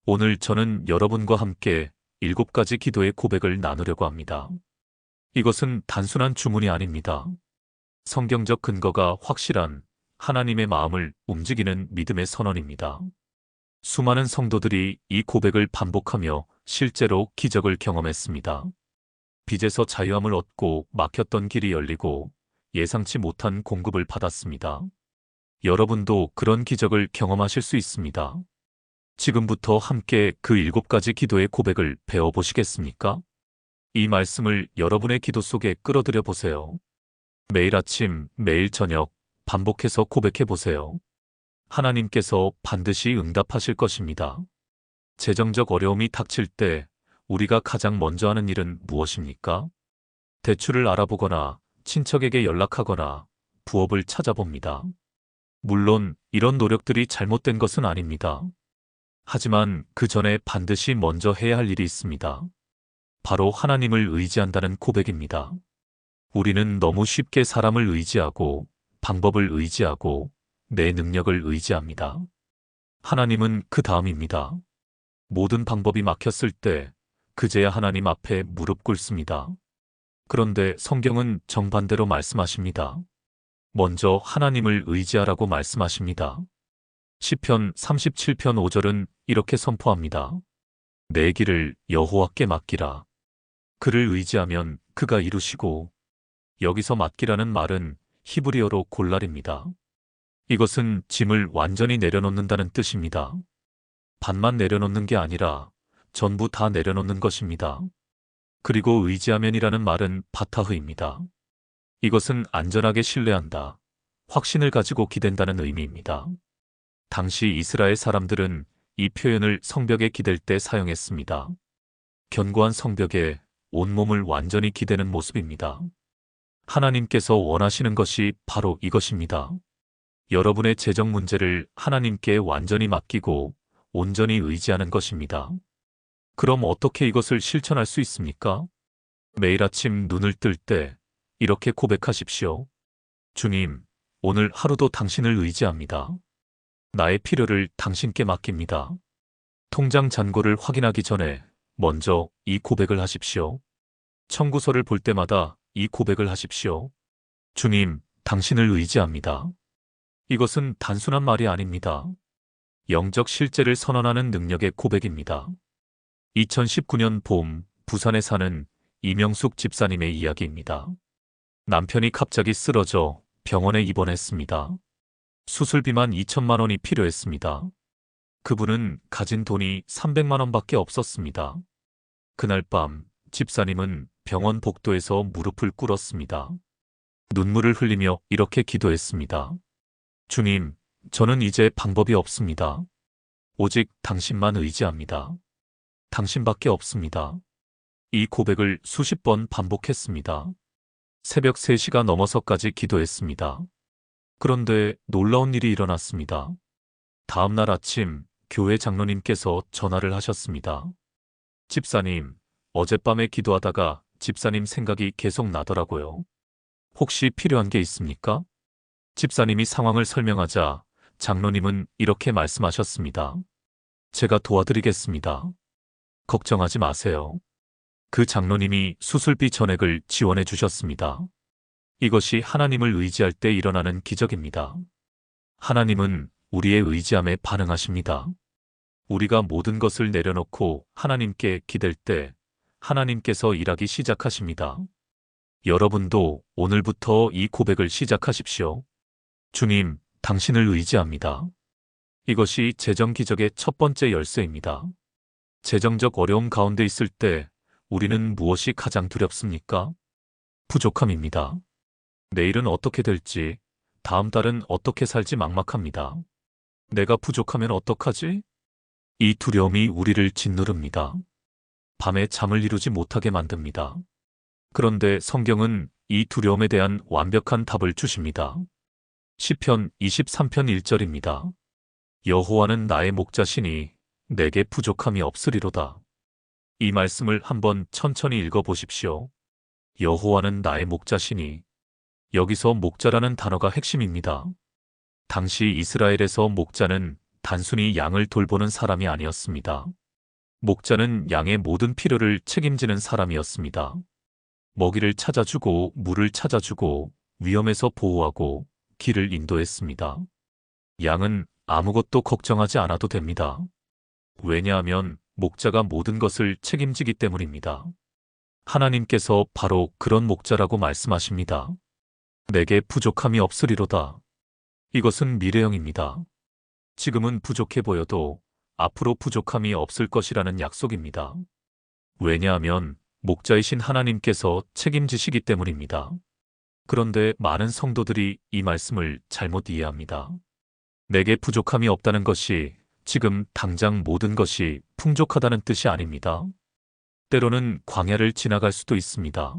오늘 저는 여러분과 함께 7가지 기도의 고백을 나누려고 합니다. 이것은 단순한 주문이 아닙니다. 성경적 근거가 확실한 하나님의 마음을 움직이는 믿음의 선언입니다. 수많은 성도들이 이 고백을 반복하며 실제로 기적을 경험했습니다. 빚에서 자유함을 얻고 막혔던 길이 열리고 예상치 못한 공급을 받았습니다. 여러분도 그런 기적을 경험하실 수 있습니다. 지금부터 함께 그 7가지 기도의 고백을 배워보시겠습니까? 이 말씀을 여러분의 기도 속에 끌어들여 보세요. 매일 아침, 매일 저녁 반복해서 고백해 보세요. 하나님께서 반드시 응답하실 것입니다. 재정적 어려움이 닥칠 때 우리가 가장 먼저 하는 일은 무엇입니까? 대출을 알아보거나 친척에게 연락하거나 부업을 찾아봅니다. 물론 이런 노력들이 잘못된 것은 아닙니다. 하지만 그 전에 반드시 먼저 해야 할 일이 있습니다. 바로 하나님을 의지한다는 고백입니다. 우리는 너무 쉽게 사람을 의지하고 방법을 의지하고 내 능력을 의지합니다. 하나님은 그 다음입니다. 모든 방법이 막혔을 때 그제야 하나님 앞에 무릎 꿇습니다. 그런데 성경은 정반대로 말씀하십니다. 먼저 하나님을 의지하라고 말씀하십니다. 시편 37편 5절은 이렇게 선포합니다. 내 길을 여호와께 맡기라. 그를 의지하면 그가 이루시고. 여기서 맡기라는 말은 히브리어로 골랄입니다. 이것은 짐을 완전히 내려놓는다는 뜻입니다. 반만 내려놓는 게 아니라 전부 다 내려놓는 것입니다. 그리고 의지하면이라는 말은 바타흐입니다. 이것은 안전하게 신뢰한다, 확신을 가지고 기댄다는 의미입니다. 당시 이스라엘 사람들은 이 표현을 성벽에 기댈 때 사용했습니다. 견고한 성벽에 온몸을 완전히 기대는 모습입니다. 하나님께서 원하시는 것이 바로 이것입니다. 여러분의 재정 문제를 하나님께 완전히 맡기고 온전히 의지하는 것입니다. 그럼 어떻게 이것을 실천할 수 있습니까? 매일 아침 눈을 뜰 때 이렇게 고백하십시오. 주님, 오늘 하루도 당신을 의지합니다. 나의 필요를 당신께 맡깁니다. 통장 잔고를 확인하기 전에 먼저 이 고백을 하십시오. 청구서를 볼 때마다 이 고백을 하십시오. 주님, 당신을 의지합니다. 이것은 단순한 말이 아닙니다. 영적 실제를 선언하는 능력의 고백입니다. 2019년 봄, 부산에 사는 이명숙 집사님의 이야기입니다. 남편이 갑자기 쓰러져 병원에 입원했습니다. 수술비만 2천만 원이 필요했습니다. 그분은 가진 돈이 300만 원밖에 없었습니다. 그날 밤, 집사님은 병원 복도에서 무릎을 꿇었습니다. 눈물을 흘리며 이렇게 기도했습니다. 주님, 저는 이제 방법이 없습니다. 오직 당신만 의지합니다. 당신밖에 없습니다. 이 고백을 수십 번 반복했습니다. 새벽 3시가 넘어서까지 기도했습니다. 그런데 놀라운 일이 일어났습니다. 다음 날 아침 교회 장로님께서 전화를 하셨습니다. 집사님, 어젯밤에 기도하다가 집사님 생각이 계속 나더라고요. 혹시 필요한 게 있습니까? 집사님이 상황을 설명하자 장로님은 이렇게 말씀하셨습니다. 제가 도와드리겠습니다. 걱정하지 마세요. 그 장로님이 수술비 전액을 지원해 주셨습니다. 이것이 하나님을 의지할 때 일어나는 기적입니다. 하나님은 우리의 의지함에 반응하십니다. 우리가 모든 것을 내려놓고 하나님께 기댈 때 하나님께서 일하기 시작하십니다. 여러분도 오늘부터 이 고백을 시작하십시오. 주님, 당신을 의지합니다. 이것이 재정 기적의 첫 번째 열쇠입니다. 재정적 어려움 가운데 있을 때 우리는 무엇이 가장 두렵습니까? 부족함입니다. 내일은 어떻게 될지, 다음 달은 어떻게 살지 막막합니다. 내가 부족하면 어떡하지? 이 두려움이 우리를 짓누릅니다. 밤에 잠을 이루지 못하게 만듭니다. 그런데 성경은 이 두려움에 대한 완벽한 답을 주십니다. 시편 23편 1절입니다. 여호와는 나의 목자시니 내게 부족함이 없으리로다. 이 말씀을 한번 천천히 읽어보십시오. 여호와는 나의 목자시니. 여기서 목자라는 단어가 핵심입니다. 당시 이스라엘에서 목자는 단순히 양을 돌보는 사람이 아니었습니다. 목자는 양의 모든 필요를 책임지는 사람이었습니다. 먹이를 찾아주고 물을 찾아주고 위험에서 보호하고 길을 인도했습니다. 양은 아무것도 걱정하지 않아도 됩니다. 왜냐하면 목자가 모든 것을 책임지기 때문입니다. 하나님께서 바로 그런 목자라고 말씀하십니다. 내게 부족함이 없으리로다. 이것은 미래형입니다. 지금은 부족해 보여도 앞으로 부족함이 없을 것이라는 약속입니다. 왜냐하면 목자이신 하나님께서 책임지시기 때문입니다. 그런데 많은 성도들이 이 말씀을 잘못 이해합니다. 내게 부족함이 없다는 것이 지금 당장 모든 것이 풍족하다는 뜻이 아닙니다. 때로는 광야를 지나갈 수도 있습니다.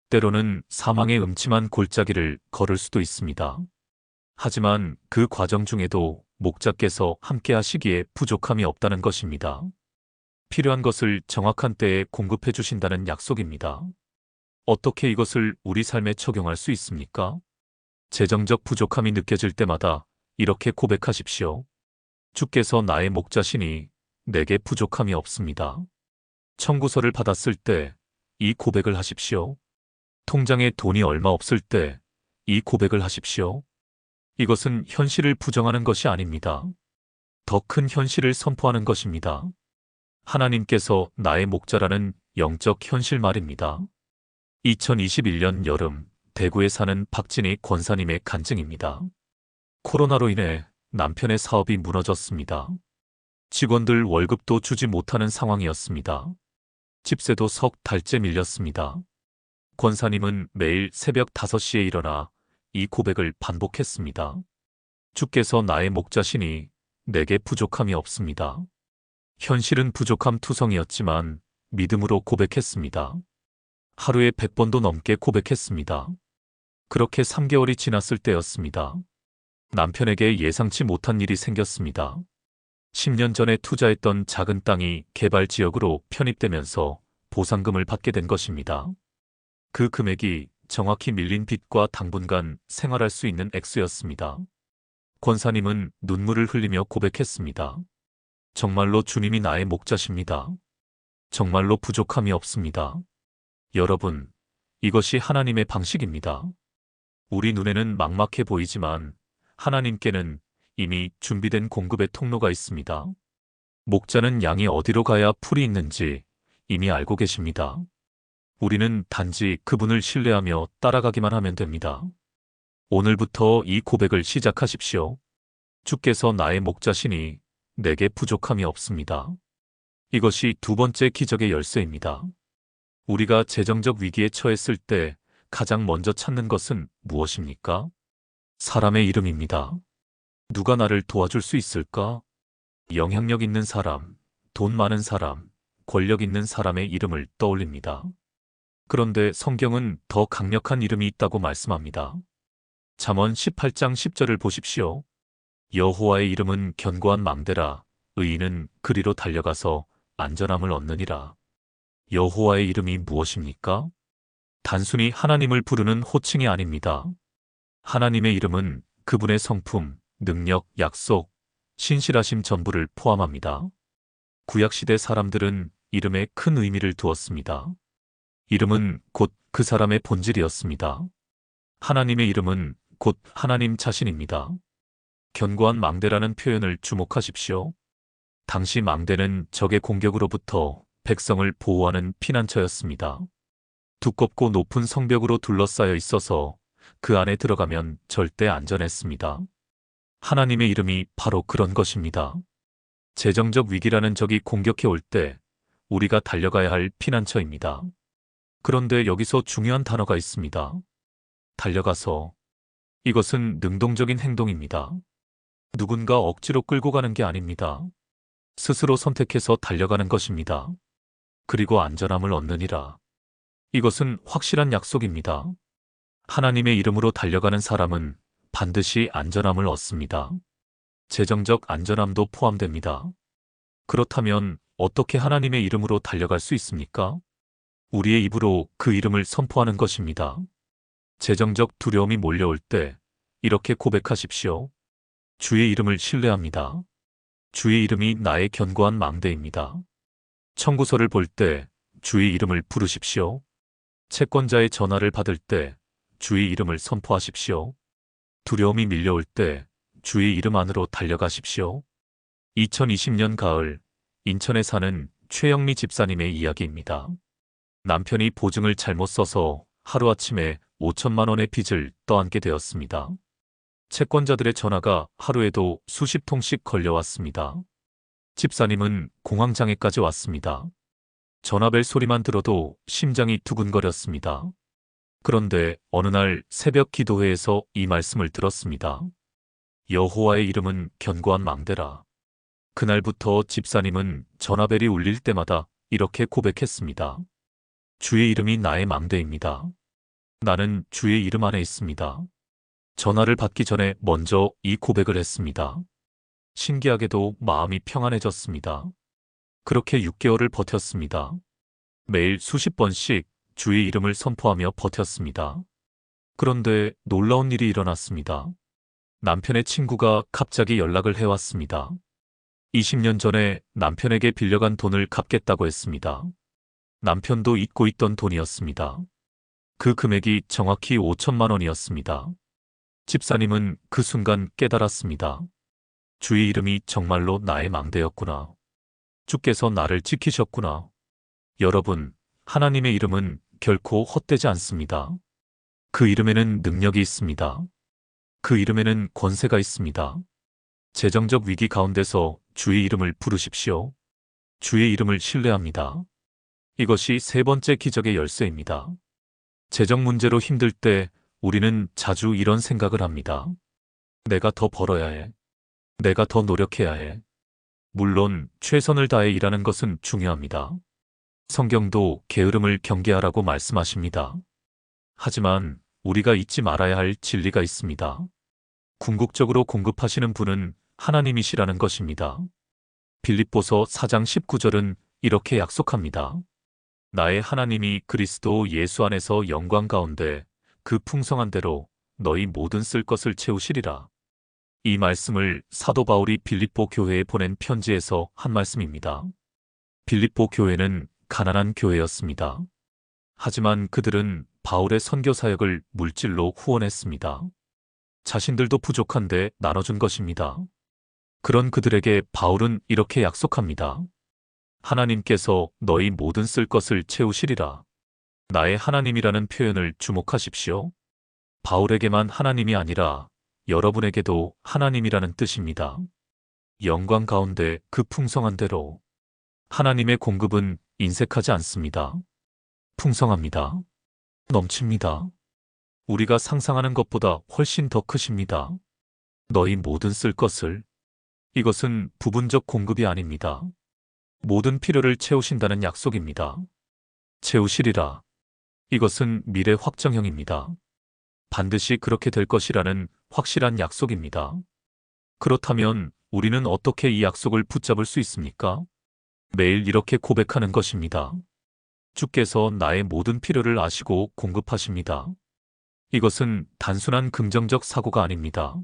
때로는 사망의 음침한 골짜기를 걸을 수도 있습니다. 하지만 그 과정 중에도 목자께서 함께 하시기에 부족함이 없다는 것입니다. 필요한 것을 정확한 때에 공급해 주신다는 약속입니다. 어떻게 이것을 우리 삶에 적용할 수 있습니까? 재정적 부족함이 느껴질 때마다 이렇게 고백하십시오. 주께서 나의 목자시니 내게 부족함이 없습니다. 청구서를 받았을 때 이 고백을 하십시오. 통장에 돈이 얼마 없을 때 이 고백을 하십시오. 이것은 현실을 부정하는 것이 아닙니다. 더 큰 현실을 선포하는 것입니다. 하나님께서 나의 목자라는 영적 현실 말입니다. 2021년 여름 대구에 사는 박진희 권사님의 간증입니다. 코로나로 인해 남편의 사업이 무너졌습니다. 직원들 월급도 주지 못하는 상황이었습니다. 집세도 석 달째 밀렸습니다. 권사님은 매일 새벽 5시에 일어나 이 고백을 반복했습니다. 주께서 나의 목자시니 내게 부족함이 없습니다. 현실은 부족함 투성이었지만 믿음으로 고백했습니다. 하루에 100번도 넘게 고백했습니다. 그렇게 3개월이 지났을 때였습니다. 남편에게 예상치 못한 일이 생겼습니다. 10년 전에 투자했던 작은 땅이 개발 지역으로 편입되면서 보상금을 받게 된 것입니다. 그 금액이 정확히 밀린 빚과 당분간 생활할 수 있는 액수였습니다. 권사님은 눈물을 흘리며 고백했습니다. 정말로 주님이 나의 목자십니다. 정말로 부족함이 없습니다. 여러분, 이것이 하나님의 방식입니다. 우리 눈에는 막막해 보이지만 하나님께는 이미 준비된 공급의 통로가 있습니다. 목자는 양이 어디로 가야 풀이 있는지 이미 알고 계십니다. 우리는 단지 그분을 신뢰하며 따라가기만 하면 됩니다. 오늘부터 이 고백을 시작하십시오. 주께서 나의 목자시니 내게 부족함이 없습니다. 이것이 두 번째 기적의 열쇠입니다. 우리가 재정적 위기에 처했을 때 가장 먼저 찾는 것은 무엇입니까? 사람의 이름입니다. 누가 나를 도와줄 수 있을까? 영향력 있는 사람, 돈 많은 사람, 권력 있는 사람의 이름을 떠올립니다. 그런데 성경은 더 강력한 이름이 있다고 말씀합니다. 잠언 18장 10절을 보십시오. 여호와의 이름은 견고한 망대라. 의인은 그리로 달려가서 안전함을 얻느니라. 여호와의 이름이 무엇입니까? 단순히 하나님을 부르는 호칭이 아닙니다. 하나님의 이름은 그분의 성품, 능력, 약속, 신실하심 전부를 포함합니다. 구약시대 사람들은 이름에 큰 의미를 두었습니다. 이름은 곧 그 사람의 본질이었습니다. 하나님의 이름은 곧 하나님 자신입니다. 견고한 망대라는 표현을 주목하십시오. 당시 망대는 적의 공격으로부터 백성을 보호하는 피난처였습니다. 두껍고 높은 성벽으로 둘러싸여 있어서 그 안에 들어가면 절대 안전했습니다. 하나님의 이름이 바로 그런 것입니다. 재정적 위기라는 적이 공격해 올 때 우리가 달려가야 할 피난처입니다. 그런데 여기서 중요한 단어가 있습니다. 달려가서. 이것은 능동적인 행동입니다. 누군가 억지로 끌고 가는 게 아닙니다. 스스로 선택해서 달려가는 것입니다. 그리고 안전함을 얻느니라. 이것은 확실한 약속입니다. 하나님의 이름으로 달려가는 사람은 반드시 안전함을 얻습니다. 재정적 안전함도 포함됩니다. 그렇다면 어떻게 하나님의 이름으로 달려갈 수 있습니까? 우리의 입으로 그 이름을 선포하는 것입니다. 재정적 두려움이 몰려올 때 이렇게 고백하십시오. 주의 이름을 신뢰합니다. 주의 이름이 나의 견고한 망대입니다. 청구서를 볼 때 주의 이름을 부르십시오. 채권자의 전화를 받을 때 주의 이름을 선포하십시오. 두려움이 밀려올 때 주의 이름 안으로 달려가십시오. 2020년 가을 인천에 사는 최영미 집사님의 이야기입니다. 남편이 보증을 잘못 써서 하루아침에 5천만 원의 빚을 떠안게 되었습니다. 채권자들의 전화가 하루에도 수십 통씩 걸려왔습니다. 집사님은 공황장애까지 왔습니다. 전화벨 소리만 들어도 심장이 두근거렸습니다. 그런데 어느 날 새벽 기도회에서 이 말씀을 들었습니다. 여호와의 이름은 견고한 망대라. 그날부터 집사님은 전화벨이 울릴 때마다 이렇게 고백했습니다. 주의 이름이 나의 망대입니다. 나는 주의 이름 안에 있습니다. 전화를 받기 전에 먼저 이 고백을 했습니다. 신기하게도 마음이 평안해졌습니다. 그렇게 6개월을 버텼습니다. 매일 수십 번씩 주의 이름을 선포하며 버텼습니다. 그런데 놀라운 일이 일어났습니다. 남편의 친구가 갑자기 연락을 해왔습니다. 20년 전에 남편에게 빌려간 돈을 갚겠다고 했습니다. 남편도 잊고 있던 돈이었습니다. 그 금액이 정확히 5천만 원이었습니다. 집사님은 그 순간 깨달았습니다. 주의 이름이 정말로 나의 망대였구나. 주께서 나를 지키셨구나. 여러분, 하나님의 이름은 결코 헛되지 않습니다. 그 이름에는 능력이 있습니다. 그 이름에는 권세가 있습니다. 재정적 위기 가운데서 주의 이름을 부르십시오. 주의 이름을 신뢰합니다. 이것이 세 번째 기적의 열쇠입니다. 재정 문제로 힘들 때 우리는 자주 이런 생각을 합니다. 내가 더 벌어야 해. 내가 더 노력해야 해. 물론 최선을 다해 일하는 것은 중요합니다. 성경도 게으름을 경계하라고 말씀하십니다. 하지만 우리가 잊지 말아야 할 진리가 있습니다. 궁극적으로 공급하시는 분은 하나님이시라는 것입니다. 빌립보서 4장 19절은 이렇게 약속합니다. 나의 하나님이 그리스도 예수 안에서 영광 가운데 그 풍성한 대로 너희 모든 쓸 것을 채우시리라. 이 말씀을 사도 바울이 빌립보 교회에 보낸 편지에서 한 말씀입니다. 빌립보 교회는 가난한 교회였습니다. 하지만 그들은 바울의 선교 사역을 물질로 후원했습니다. 자신들도 부족한데 나눠준 것입니다. 그런 그들에게 바울은 이렇게 약속합니다. 하나님께서 너희 모든 쓸 것을 채우시리라. 나의 하나님이라는 표현을 주목하십시오. 바울에게만 하나님이 아니라 여러분에게도 하나님이라는 뜻입니다. 영광 가운데 그 풍성한 대로 하나님의 공급은 인색하지 않습니다. 풍성합니다. 넘칩니다. 우리가 상상하는 것보다 훨씬 더 크십니다. 너희 모든 쓸 것을. 이것은 부분적 공급이 아닙니다. 모든 필요를 채우신다는 약속입니다. 채우시리라. 이것은 미래 확정형입니다. 반드시 그렇게 될 것이라는 확실한 약속입니다. 그렇다면 우리는 어떻게 이 약속을 붙잡을 수 있습니까? 매일 이렇게 고백하는 것입니다. 주께서 나의 모든 필요를 아시고 공급하십니다. 이것은 단순한 긍정적 사고가 아닙니다.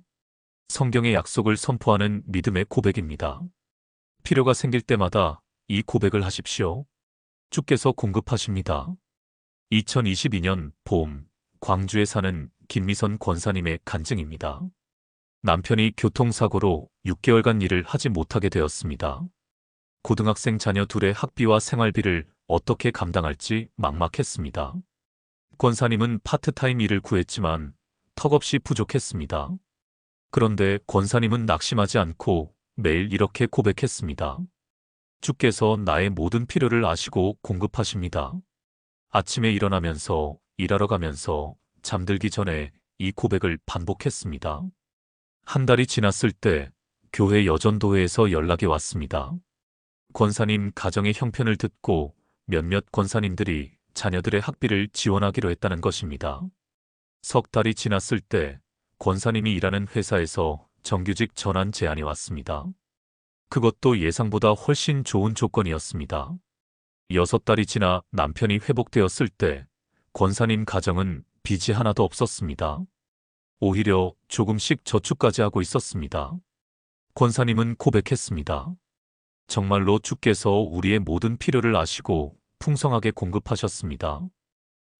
성경의 약속을 선포하는 믿음의 고백입니다. 필요가 생길 때마다 이 고백을 하십시오. 주께서 공급하십니다. 2022년 봄, 광주에 사는 김미선 권사님의 간증입니다. 남편이 교통사고로 6개월간 일을 하지 못하게 되었습니다. 고등학생 자녀 둘의 학비와 생활비를 어떻게 감당할지 막막했습니다. 권사님은 파트타임 일을 구했지만 턱없이 부족했습니다. 그런데 권사님은 낙심하지 않고 매일 이렇게 고백했습니다. 주께서 나의 모든 필요를 아시고 공급하십니다. 아침에 일어나면서 일하러 가면서 잠들기 전에 이 고백을 반복했습니다. 한 달이 지났을 때 교회 여전도회에서 연락이 왔습니다. 권사님 가정의 형편을 듣고 몇몇 권사님들이 자녀들의 학비를 지원하기로 했다는 것입니다. 석 달이 지났을 때 권사님이 일하는 회사에서 정규직 전환 제안이 왔습니다. 그것도 예상보다 훨씬 좋은 조건이었습니다. 6달이 지나 남편이 회복되었을 때 권사님 가정은 빚이 하나도 없었습니다. 오히려 조금씩 저축까지 하고 있었습니다. 권사님은 고백했습니다. 정말로 주께서 우리의 모든 필요를 아시고 풍성하게 공급하셨습니다.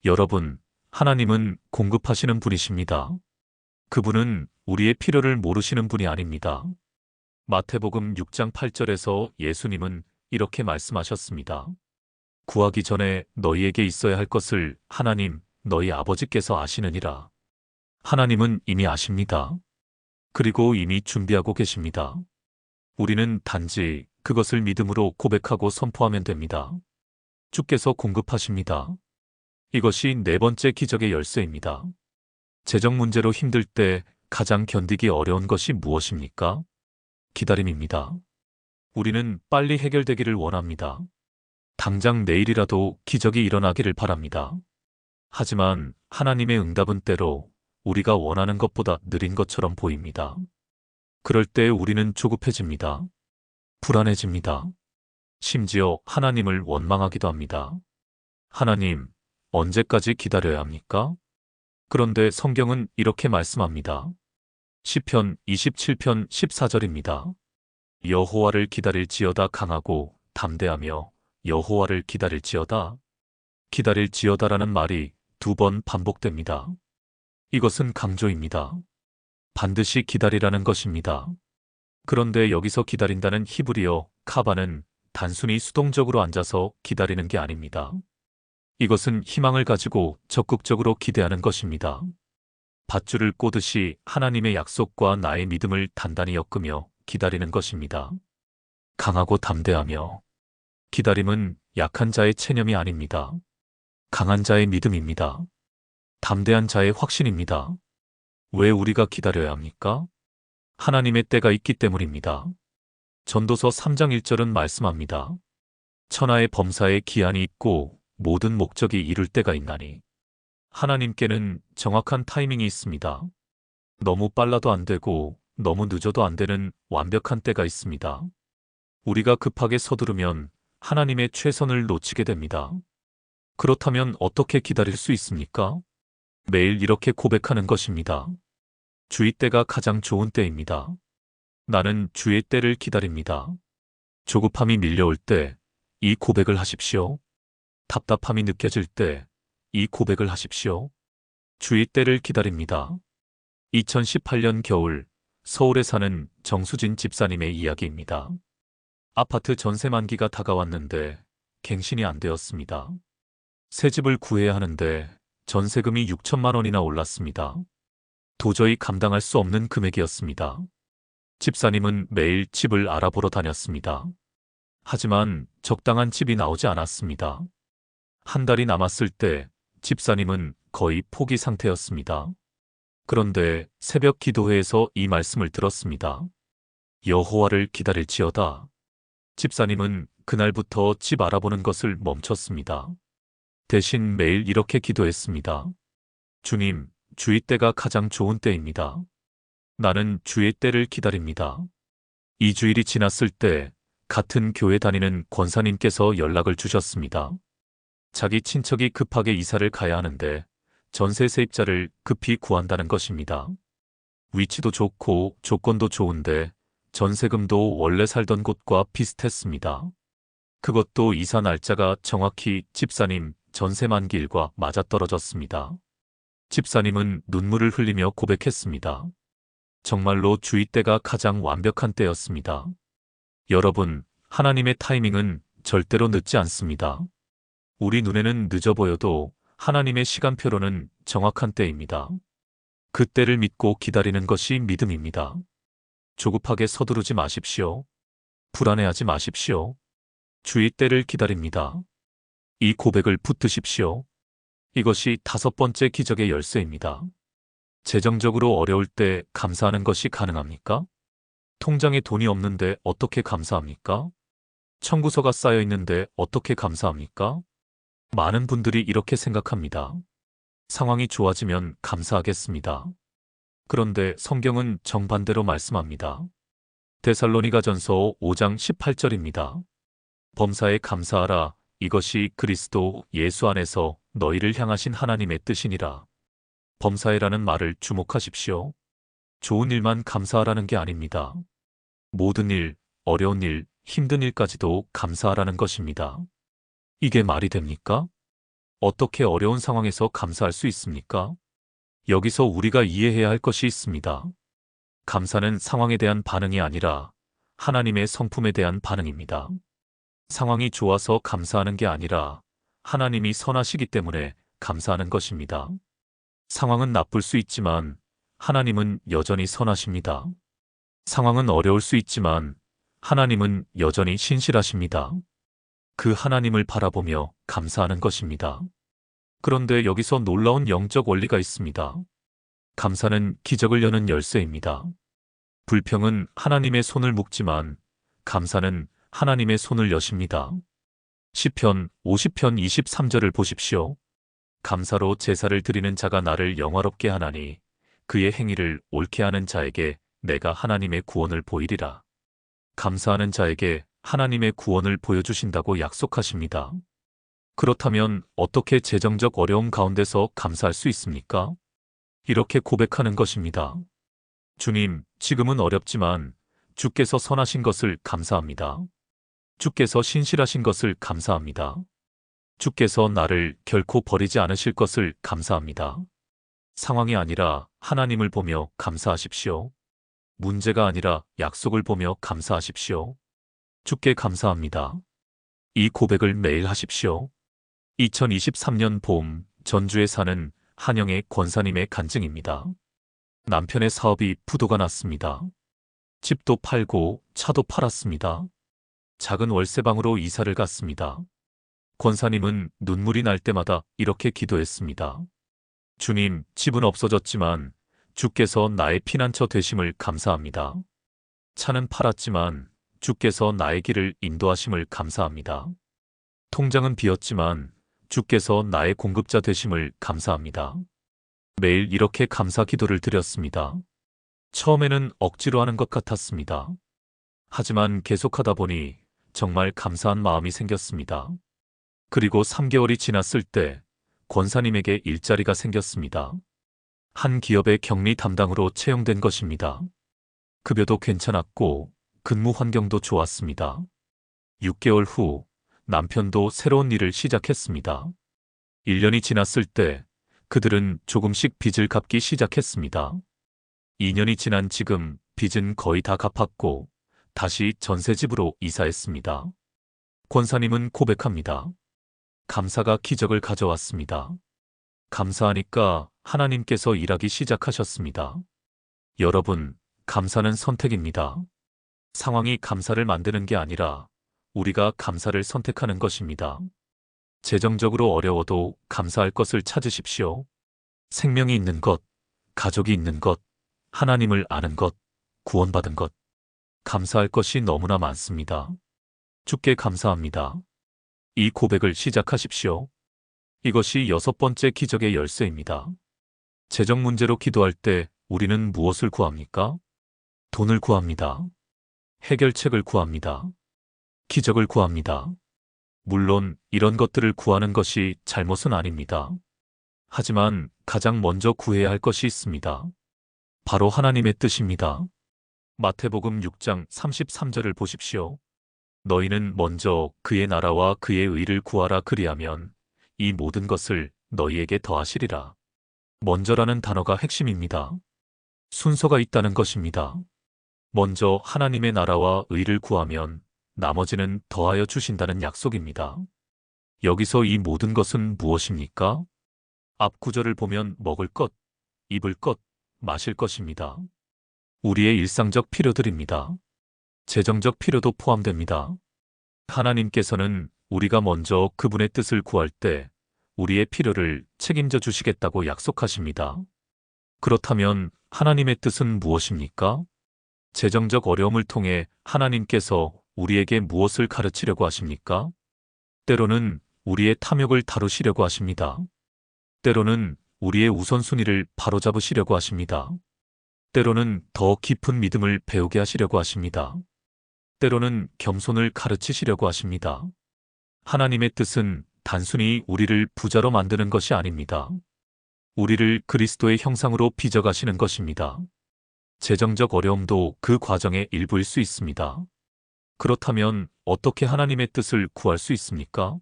여러분, 하나님은 공급하시는 분이십니다. 그분은 우리의 필요를 모르시는 분이 아닙니다. 마태복음 6장 8절에서 예수님은 이렇게 말씀하셨습니다. 구하기 전에 너희에게 있어야 할 것을 하나님, 너희 아버지께서 아시느니라. 하나님은 이미 아십니다. 그리고 이미 준비하고 계십니다. 우리는 단지 그것을 믿음으로 고백하고 선포하면 됩니다. 주께서 공급하십니다. 이것이 네 번째 기적의 열쇠입니다. 재정 문제로 힘들 때 가장 견디기 어려운 것이 무엇입니까? 기다림입니다. 우리는 빨리 해결되기를 원합니다. 당장 내일이라도 기적이 일어나기를 바랍니다. 하지만 하나님의 응답은 때로 우리가 원하는 것보다 느린 것처럼 보입니다. 그럴 때 우리는 조급해집니다. 불안해집니다. 심지어 하나님을 원망하기도 합니다. 하나님, 언제까지 기다려야 합니까? 그런데 성경은 이렇게 말씀합니다. 시편 27편 14절입니다. 여호와를 기다릴지어다 강하고 담대하며 여호와를 기다릴지어다. 기다릴지어다라는 말이 2번 반복됩니다. 이것은 강조입니다. 반드시 기다리라는 것입니다. 그런데 여기서 기다린다는 히브리어 카바는 단순히 수동적으로 앉아서 기다리는 게 아닙니다. 이것은 희망을 가지고 적극적으로 기대하는 것입니다. 밧줄을 꼬듯이 하나님의 약속과 나의 믿음을 단단히 엮으며 기다리는 것입니다. 강하고 담대하며. 기다림은 약한 자의 체념이 아닙니다. 강한 자의 믿음입니다. 담대한 자의 확신입니다. 왜 우리가 기다려야 합니까? 하나님의 때가 있기 때문입니다. 전도서 3장 1절은 말씀합니다. 천하의 범사에 기한이 있고 모든 목적이 이룰 때가 있나니. 하나님께는 정확한 타이밍이 있습니다. 너무 빨라도 안 되고 너무 늦어도 안 되는 완벽한 때가 있습니다. 우리가 급하게 서두르면 하나님의 최선을 놓치게 됩니다. 그렇다면 어떻게 기다릴 수 있습니까? 매일 이렇게 고백하는 것입니다. 주의 때가 가장 좋은 때입니다. 나는 주의 때를 기다립니다. 조급함이 밀려올 때 이 고백을 하십시오. 답답함이 느껴질 때 이 고백을 하십시오. 주의 때를 기다립니다. 2018년 겨울 서울에 사는 정수진 집사님의 이야기입니다. 아파트 전세 만기가 다가왔는데 갱신이 안 되었습니다. 새 집을 구해야 하는데 전세금이 6천만 원이나 올랐습니다. 도저히 감당할 수 없는 금액이었습니다. 집사님은 매일 집을 알아보러 다녔습니다. 하지만 적당한 집이 나오지 않았습니다. 한 달이 남았을 때 집사님은 거의 포기 상태였습니다. 그런데 새벽 기도회에서 이 말씀을 들었습니다. 여호와를 기다릴지어다. 집사님은 그날부터 집 알아보는 것을 멈췄습니다. 대신 매일 이렇게 기도했습니다. 주님, 주의 때가 가장 좋은 때입니다. 나는 주의 때를 기다립니다. 2주일이 지났을 때 같은 교회 다니는 권사님께서 연락을 주셨습니다. 자기 친척이 급하게 이사를 가야 하는데 전세 세입자를 급히 구한다는 것입니다. 위치도 좋고 조건도 좋은데 전세금도 원래 살던 곳과 비슷했습니다. 그것도 이사 날짜가 정확히 집사님 전세 만기일과 맞아떨어졌습니다. 집사님은 눈물을 흘리며 고백했습니다. 정말로 주의 때가 가장 완벽한 때였습니다. 여러분, 하나님의 타이밍은 절대로 늦지 않습니다. 우리 눈에는 늦어 보여도 하나님의 시간표로는 정확한 때입니다. 그 때를 믿고 기다리는 것이 믿음입니다. 조급하게 서두르지 마십시오. 불안해하지 마십시오. 주의 때를 기다립니다. 이 고백을 붙드십시오. 이것이 5번째 기적의 열쇠입니다. 재정적으로 어려울 때 감사하는 것이 가능합니까? 통장에 돈이 없는데 어떻게 감사합니까? 청구서가 쌓여 있는데 어떻게 감사합니까? 많은 분들이 이렇게 생각합니다. 상황이 좋아지면 감사하겠습니다. 그런데 성경은 정반대로 말씀합니다. 데살로니가전서 5장 18절입니다. 범사에 감사하라. 이것이 그리스도 예수 안에서 너희를 향하신 하나님의 뜻이니라. 범사에라는 말을 주목하십시오. 좋은 일만 감사하라는 게 아닙니다. 모든 일, 어려운 일, 힘든 일까지도 감사하라는 것입니다. 이게 말이 됩니까? 어떻게 어려운 상황에서 감사할 수 있습니까? 여기서 우리가 이해해야 할 것이 있습니다. 감사는 상황에 대한 반응이 아니라 하나님의 성품에 대한 반응입니다. 상황이 좋아서 감사하는 게 아니라 하나님이 선하시기 때문에 감사하는 것입니다. 상황은 나쁠 수 있지만 하나님은 여전히 선하십니다. 상황은 어려울 수 있지만 하나님은 여전히 신실하십니다. 그 하나님을 바라보며 감사하는 것입니다. 그런데 여기서 놀라운 영적 원리가 있습니다. 감사는 기적을 여는 열쇠입니다. 불평은 하나님의 손을 묶지만 감사는 하나님의 손을 여십니다. 시편 50편 23절을 보십시오. 감사로 제사를 드리는 자가 나를 영화롭게 하나니 그의 행위를 옳게 하는 자에게 내가 하나님의 구원을 보이리라. 감사하는 자에게 하나님의 구원을 보여주신다고 약속하십니다. 그렇다면 어떻게 재정적 어려움 가운데서 감사할 수 있습니까? 이렇게 고백하는 것입니다. 주님, 지금은 어렵지만 주께서 선하신 것을 감사합니다. 주께서 신실하신 것을 감사합니다. 주께서 나를 결코 버리지 않으실 것을 감사합니다. 상황이 아니라 하나님을 보며 감사하십시오. 문제가 아니라 약속을 보며 감사하십시오. 주께 감사합니다. 이 고백을 매일 하십시오. 2023년 봄, 전주에 사는 한영의 권사님의 간증입니다. 남편의 사업이 부도가 났습니다. 집도 팔고 차도 팔았습니다. 작은 월세방으로 이사를 갔습니다. 권사님은 눈물이 날 때마다 이렇게 기도했습니다. 주님, 집은 없어졌지만 주께서 나의 피난처 되심을 감사합니다. 차는 팔았지만 주께서 나의 길을 인도하심을 감사합니다. 통장은 비었지만 주께서 나의 공급자 되심을 감사합니다. 매일 이렇게 감사 기도를 드렸습니다. 처음에는 억지로 하는 것 같았습니다. 하지만 계속하다 보니 정말 감사한 마음이 생겼습니다. 그리고 3개월이 지났을 때 권사님에게 일자리가 생겼습니다. 한 기업의 격리 담당으로 채용된 것입니다. 급여도 괜찮았고 근무 환경도 좋았습니다. 6개월 후 남편도 새로운 일을 시작했습니다. 1년이 지났을 때 그들은 조금씩 빚을 갚기 시작했습니다. 2년이 지난 지금 빚은 거의 다 갚았고 다시 전세집으로 이사했습니다. 권사님은 고백합니다. 감사가 기적을 가져왔습니다. 감사하니까 하나님께서 일하기 시작하셨습니다. 여러분, 감사는 선택입니다. 상황이 감사를 만드는 게 아니라 우리가 감사를 선택하는 것입니다. 재정적으로 어려워도 감사할 것을 찾으십시오. 생명이 있는 것, 가족이 있는 것, 하나님을 아는 것, 구원받은 것. 감사할 것이 너무나 많습니다. 주께 감사합니다. 이 고백을 시작하십시오. 이것이 6번째 기적의 열쇠입니다. 재정 문제로 기도할 때 우리는 무엇을 구합니까? 돈을 구합니다. 해결책을 구합니다. 기적을 구합니다. 물론 이런 것들을 구하는 것이 잘못은 아닙니다. 하지만 가장 먼저 구해야 할 것이 있습니다. 바로 하나님의 뜻입니다. 마태복음 6장 33절을 보십시오. 너희는 먼저 그의 나라와 그의 의를 구하라 그리하면 이 모든 것을 너희에게 더하시리라. 먼저라는 단어가 핵심입니다. 순서가 있다는 것입니다. 먼저 하나님의 나라와 의를 구하면 나머지는 더하여 주신다는 약속입니다. 여기서 이 모든 것은 무엇입니까? 앞 구절을 보면 먹을 것, 입을 것, 마실 것입니다. 우리의 일상적 필요들입니다. 재정적 필요도 포함됩니다. 하나님께서는 우리가 먼저 그분의 뜻을 구할 때 우리의 필요를 책임져 주시겠다고 약속하십니다. 그렇다면 하나님의 뜻은 무엇입니까? 재정적 어려움을 통해 하나님께서 우리에게 무엇을 가르치려고 하십니까? 때로는 우리의 탐욕을 다루시려고 하십니다. 때로는 우리의 우선순위를 바로잡으시려고 하십니다. 때로는 더 깊은 믿음을 배우게 하시려고 하십니다. 때로는 겸손을 가르치시려고 하십니다. 하나님의 뜻은 단순히 우리를 부자로 만드는 것이 아닙니다. 우리를 그리스도의 형상으로 빚어가시는 것입니다. 재정적 어려움도 그 과정의 일부일 수 있습니다. 그렇다면 어떻게 하나님의 뜻을 구할 수 있습니까?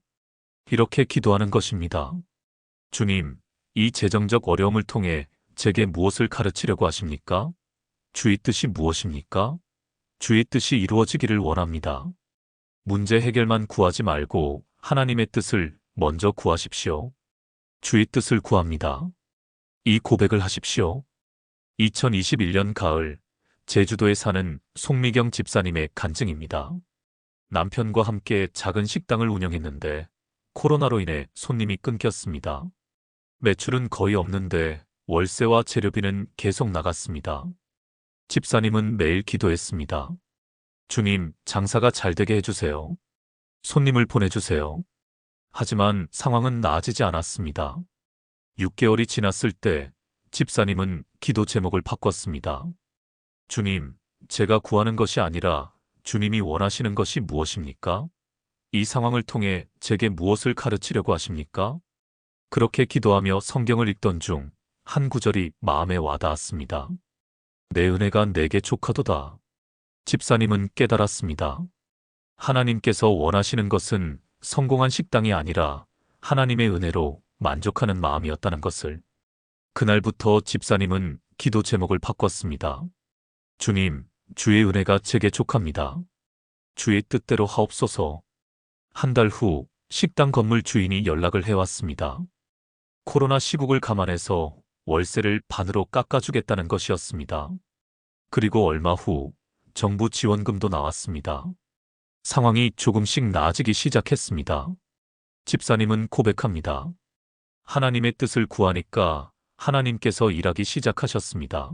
이렇게 기도하는 것입니다. 주님, 이 재정적 어려움을 통해 제게 무엇을 가르치려고 하십니까? 주의 뜻이 무엇입니까? 주의 뜻이 이루어지기를 원합니다. 문제 해결만 구하지 말고 하나님의 뜻을 먼저 구하십시오. 주의 뜻을 구합니다. 이 고백을 하십시오. 2021년 가을, 제주도에 사는 송미경 집사님의 간증입니다. 남편과 함께 작은 식당을 운영했는데 코로나로 인해 손님이 끊겼습니다. 매출은 거의 없는데 월세와 재료비는 계속 나갔습니다. 집사님은 매일 기도했습니다. 주님, 장사가 잘 되게 해주세요. 손님을 보내주세요. 하지만 상황은 나아지지 않았습니다. 6개월이 지났을 때 집사님은 기도 제목을 바꿨습니다. 주님, 제가 구하는 것이 아니라 주님이 원하시는 것이 무엇입니까? 이 상황을 통해 제게 무엇을 가르치려고 하십니까? 그렇게 기도하며 성경을 읽던 중 한 구절이 마음에 와닿았습니다. 내 은혜가 내게 족하도다. 집사님은 깨달았습니다. 하나님께서 원하시는 것은 성공한 식당이 아니라 하나님의 은혜로 만족하는 마음이었다는 것을. 그날부터 집사님은 기도 제목을 바꿨습니다. 주님, 주의 은혜가 제게 족합니다. 주의 뜻대로 하옵소서. 한 달 후 식당 건물 주인이 연락을 해왔습니다. 코로나 시국을 감안해서 월세를 반으로 깎아주겠다는 것이었습니다. 그리고 얼마 후 정부 지원금도 나왔습니다. 상황이 조금씩 나아지기 시작했습니다. 집사님은 고백합니다. 하나님의 뜻을 구하니까 하나님께서 일하기 시작하셨습니다.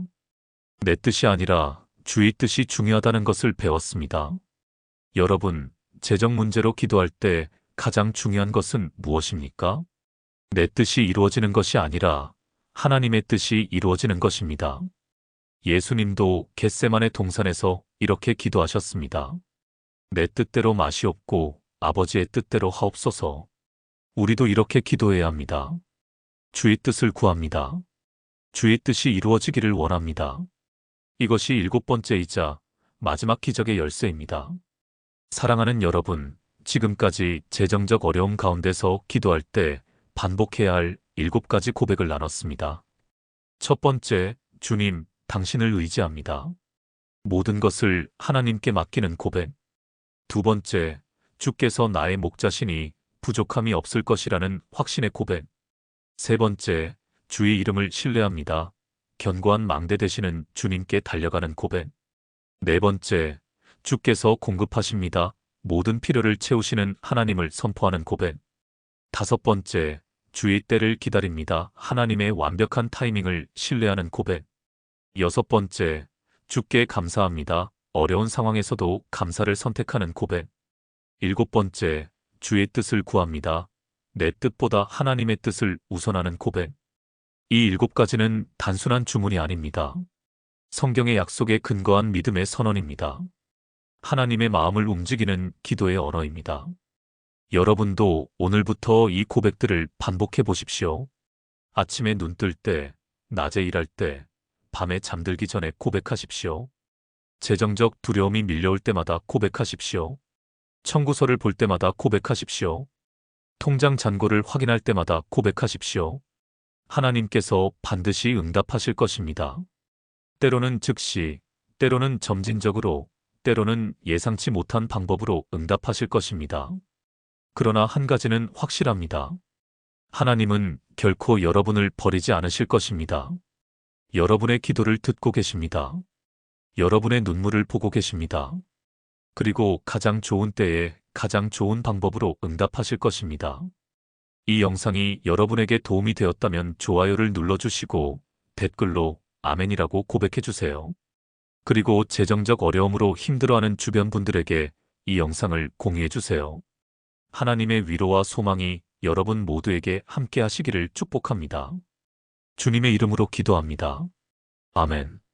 내 뜻이 아니라 주의 뜻이 중요하다는 것을 배웠습니다. 여러분, 재정 문제로 기도할 때 가장 중요한 것은 무엇입니까? 내 뜻이 이루어지는 것이 아니라 하나님의 뜻이 이루어지는 것입니다. 예수님도 겟세마네 동산에서 이렇게 기도하셨습니다. 내 뜻대로 마시옵고 아버지의 뜻대로 하옵소서. 우리도 이렇게 기도해야 합니다. 주의 뜻을 구합니다. 주의 뜻이 이루어지기를 원합니다. 이것이 7번째이자 마지막 기적의 열쇠입니다. 사랑하는 여러분, 지금까지 재정적 어려움 가운데서 기도할 때 반복해야 할 7가지 고백을 나눴습니다. 첫 번째, 주님, 당신을 의지합니다. 모든 것을 하나님께 맡기는 고백. 두 번째, 주께서 나의 목자시니 부족함이 없을 것이라는 확신의 고백. 세 번째, 주의 이름을 신뢰합니다. 견고한 망대 되시는 주님께 달려가는 고백. 네 번째, 주께서 공급하십니다. 모든 필요를 채우시는 하나님을 선포하는 고백. 다섯 번째, 주의 때를 기다립니다. 하나님의 완벽한 타이밍을 신뢰하는 고백. 여섯 번째, 주께 감사합니다. 어려운 상황에서도 감사를 선택하는 고백. 일곱 번째, 주의 뜻을 구합니다. 내 뜻보다 하나님의 뜻을 우선하는 고백. 이 7가지는 단순한 주문이 아닙니다. 성경의 약속에 근거한 믿음의 선언입니다. 하나님의 마음을 움직이는 기도의 언어입니다. 여러분도 오늘부터 이 고백들을 반복해 보십시오. 아침에 눈 뜰 때, 낮에 일할 때, 밤에 잠들기 전에 고백하십시오. 재정적 두려움이 밀려올 때마다 고백하십시오. 청구서를 볼 때마다 고백하십시오. 통장 잔고를 확인할 때마다 고백하십시오. 하나님께서 반드시 응답하실 것입니다. 때로는 즉시, 때로는 점진적으로, 때로는 예상치 못한 방법으로 응답하실 것입니다. 그러나 한 가지는 확실합니다. 하나님은 결코 여러분을 버리지 않으실 것입니다. 여러분의 기도를 듣고 계십니다. 여러분의 눈물을 보고 계십니다. 그리고 가장 좋은 때에 가장 좋은 방법으로 응답하실 것입니다. 이 영상이 여러분에게 도움이 되었다면 좋아요를 눌러주시고 댓글로 아멘이라고 고백해주세요. 그리고 재정적 어려움으로 힘들어하는 주변 분들에게 이 영상을 공유해주세요. 하나님의 위로와 소망이 여러분 모두에게 함께 하시기를 축복합니다. 주님의 이름으로 기도합니다. 아멘.